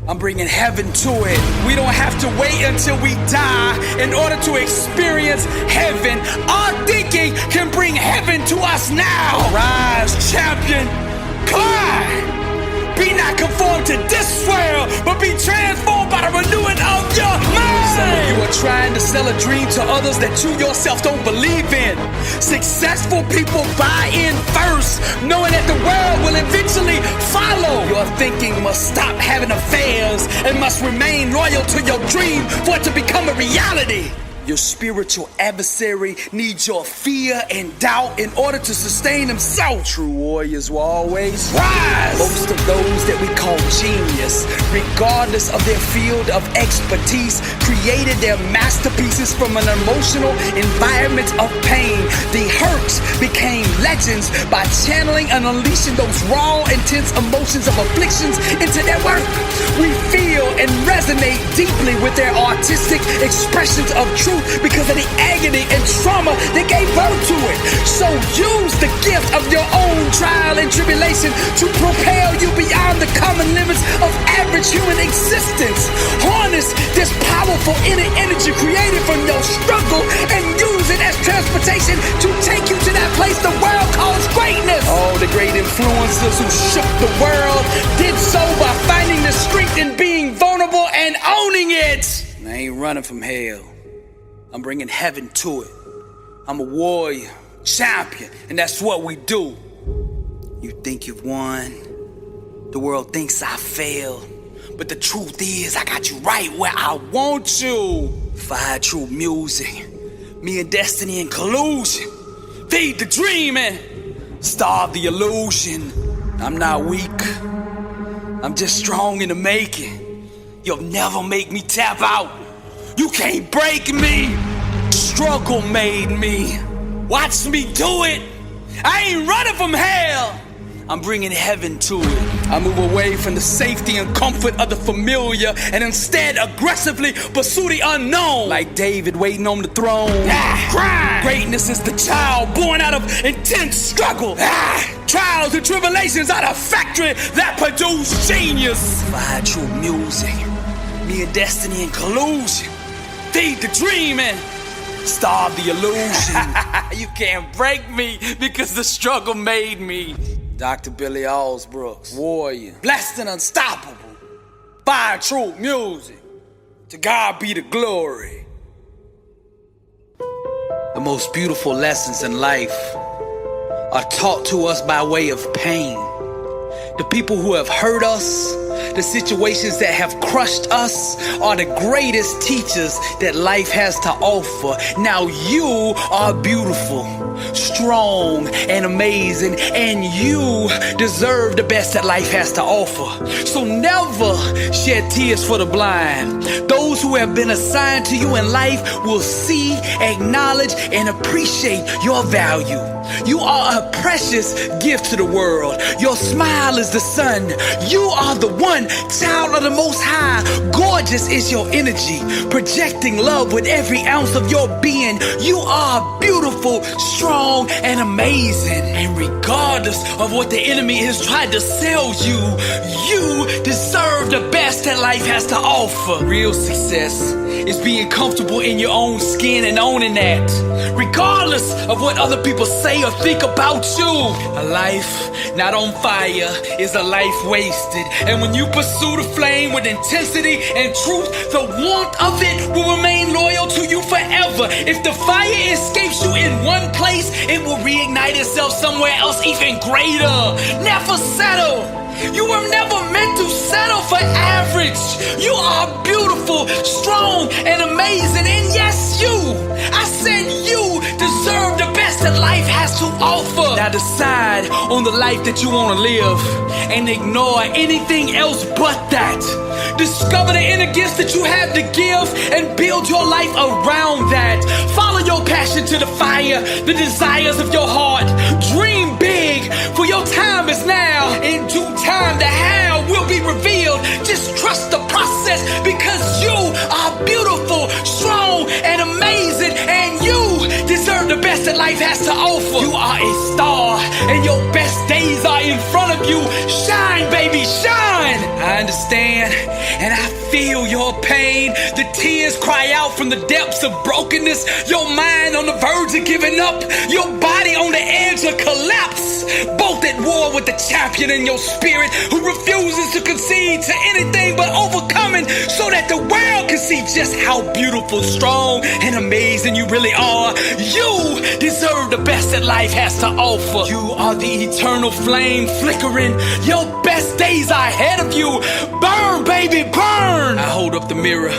I'm bringing heaven to it. We don't have to wait until we die in order to experience heaven. Our thinking can bring heaven to us now. Rise, champion. Climb. Be not conformed to this world, but be transformed by the renewing of your mind. Some of you are trying to sell a dream to others that you yourself don't believe in. Successful people buy in first, knowing that the world will eventually follow. Your thinking must stop having affairs and must remain loyal to your dream for it to become a reality. Your spiritual adversary needs your fear and doubt in order to sustain himself. True warriors will always rise. Most of those that we call genius, regardless of their field of expertise, created their masterpieces from an emotional environment of pain. The hurts became legends by channeling and unleashing those raw, intense emotions of afflictions into their work. We feel and resonate deeply with their artistic expressions of truth because of the agony and trauma that gave birth to it. So use the gift of your own trial and tribulation to propel you beyond the common limits of average human existence. Harness this powerful inner energy created from your struggle and use it as transportation to take you to that place the world calls greatness. All the great influencers who shook the world did so by finding the strength in being vulnerable and owning it. I ain't running from hell. I'm bringing heaven to it. I'm a warrior, champion, and that's what we do. You think you've won. The world thinks I failed. But the truth is, I got you right where I want you. Fire true music. Me and destiny in collusion. Feed the dream and starve the illusion. I'm not weak. I'm just strong in the making. You'll never make me tap out. You can't break me. Struggle made me. Watch me do it. I ain't running from hell. I'm bringing heaven to it. I move away from the safety and comfort of the familiar and instead aggressively pursue the unknown. Like David waiting on the throne. Grind. Greatness is the child born out of intense struggle. Trials and tribulations are the factory that produce genius. Fire true music. Me and destiny in collusion. Feed the dream and starve the illusion. You can't break me because the struggle made me. Dr. Billy Alsbrooks, warrior, blessed and unstoppable. Fire true music. To God be the glory. The most beautiful lessons in life are taught to us by way of pain. The people who have hurt us, the situations that have crushed us are the greatest teachers that life has to offer. Now you are beautiful, strong, and amazing, and you deserve the best that life has to offer. So never shed tears for the blind. Those who have been assigned to you in life will see, acknowledge, and appreciate your value. You are a precious gift to the world. Your smile is the sun. You are the one, child of the Most High. Gorgeous is your energy, projecting love with every ounce of your being. You are beautiful, strong, and amazing. And regardless of what the enemy has tried to sell you, you deserve the best that life has to offer. Real success is being comfortable in your own skin and owning that. Regardless of what other people say or think about you. A life not on fire is a life wasted. And when you pursue the flame with intensity and truth, the warmth of it will remain loyal to you forever. If the fire escapes you in one place, it will reignite itself somewhere else even greater. Never settle. You were never meant to settle for average. You are beautiful, strong, and amazing. And yes, I said you deserve the best that life has to offer. Now decide on the life that you want to live and ignore anything else but that. Discover the inner gifts that you have to give and build your life around that. Follow your passion to the fire, the desires of your heart. Dream big, for your time is now. In due time, the how will be revealed. Just trust the process because you are beautiful, strong, and amazing, and you life has to offer. You are a star, and your best days are in front of you. Shine, baby, shine. I understand, and I feel your pain. The tears cry out from the depths of brokenness. Your mind on the verge of giving up. Your body on the edge of collapse. Both at war with the champion in your spirit, who refuses to concede to anything but overcoming, so that the world can see just how beautiful, strong, and amazing you really are. You deserve the best that life has to offer. You are the eternal flame flickering. Your best days are ahead of you. Burn, baby, burn. I hold up the mirror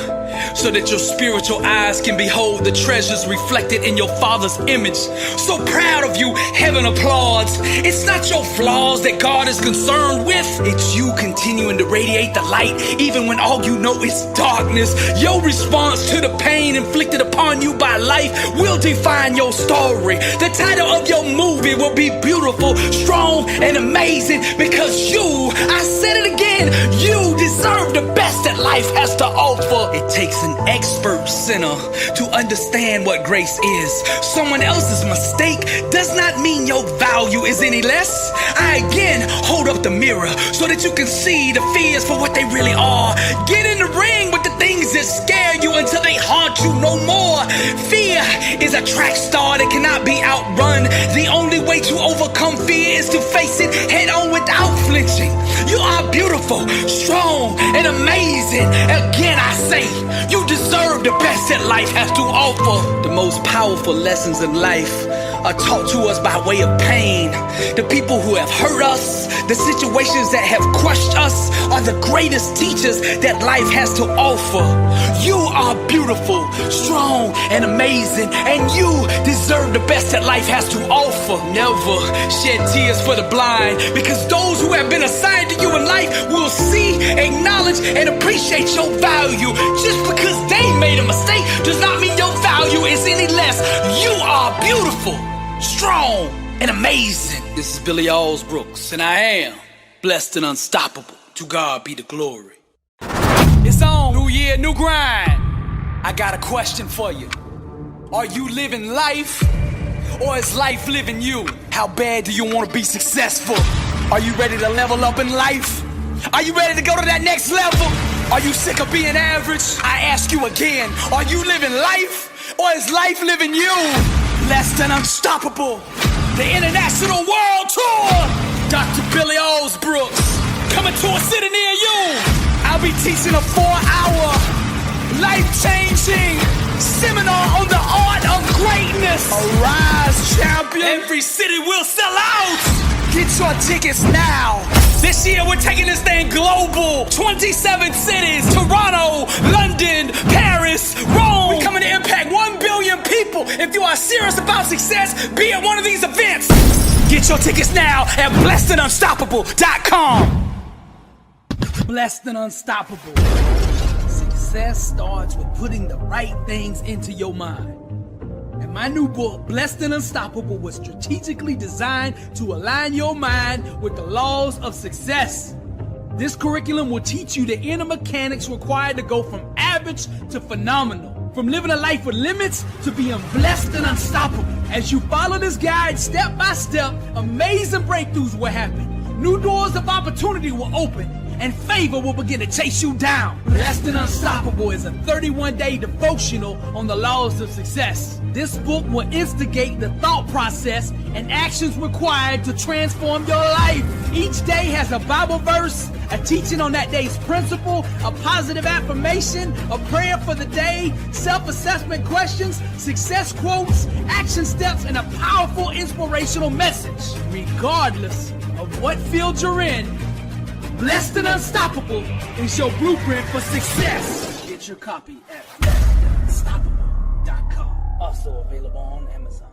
so that your spiritual eyes can behold the treasures reflected in your Father's image. So proud of you, heaven applauds. It's not your flaws that God is concerned with. It's you continuing to radiate the light even when all you know is darkness. Your response to the pain inflicted upon you by life will define your story. The title of your movie will be beautiful, strong, and amazing, because you, I said it again, you deserve the best that life has to offer. It takes an expert sinner to understand what grace is. Someone else's mistake does not mean your value is any less. I again hold up the mirror so that you can see the fears for what they really are. Get in the ring with the things that scare you until they haunt you no more. Fear is a track star that cannot be outrun. The only way to overcome fear is to face it head on without flinching. You are beautiful, strong, and amazing. Again I say, you deserve the best that life has to offer. The most powerful lessons in life are taught to us by way of pain. The people who have hurt us, the situations that have crushed us, are the greatest teachers that life has to offer. You are beautiful, strong, and amazing, and you deserve the best that life has to offer. Never shed tears for the blind, because those who have been assigned to you in life will see, acknowledge, and appreciate your value. Just because they made a mistake does not mean your value is any less. You are beautiful, strong, and amazing. This is Billy Alsbrooks, and I am blessed and unstoppable. To God be the glory. It's on. New year, new grind. I got a question for you. Are you living life, or is life living you? How bad do you want to be successful? Are you ready to level up in life? Are you ready to go to that next level? Are you sick of being average? I ask you again, are you living life, or is life living you? Blessed and unstoppable, the international world tour. Dr. Billy Alsbrooks, coming to a city near you. I'll be teaching a 4-hour, life-changing seminar on the art of greatness. Arise, champion. Every city will sell out. Get your tickets now. This year we're taking this thing global. 27 cities, Toronto, London, Paris, Rome. We're coming to impact 1 billion people. If you are serious about success, be at one of these events. Get your tickets now at blessedandunstoppable.com. Blessed and unstoppable. Success starts with putting the right things into your mind. And my new book, Blessed and Unstoppable, was strategically designed to align your mind with the laws of success. This curriculum will teach you the inner mechanics required to go from average to phenomenal, from living a life with limits to being blessed and unstoppable. As you follow this guide step by step, amazing breakthroughs will happen. New doors of opportunity will open, and favor will begin to chase you down. Blessed and Unstoppable is a 31-day devotional on the laws of success. This book will instigate the thought process and actions required to transform your life. Each day has a Bible verse, a teaching on that day's principle, a positive affirmation, a prayer for the day, self-assessment questions, success quotes, action steps, and a powerful inspirational message. Regardless of what field you're in, Blessed and Unstoppable is your blueprint for success. Get your copy at blessedandunstoppable.com. Also available on Amazon.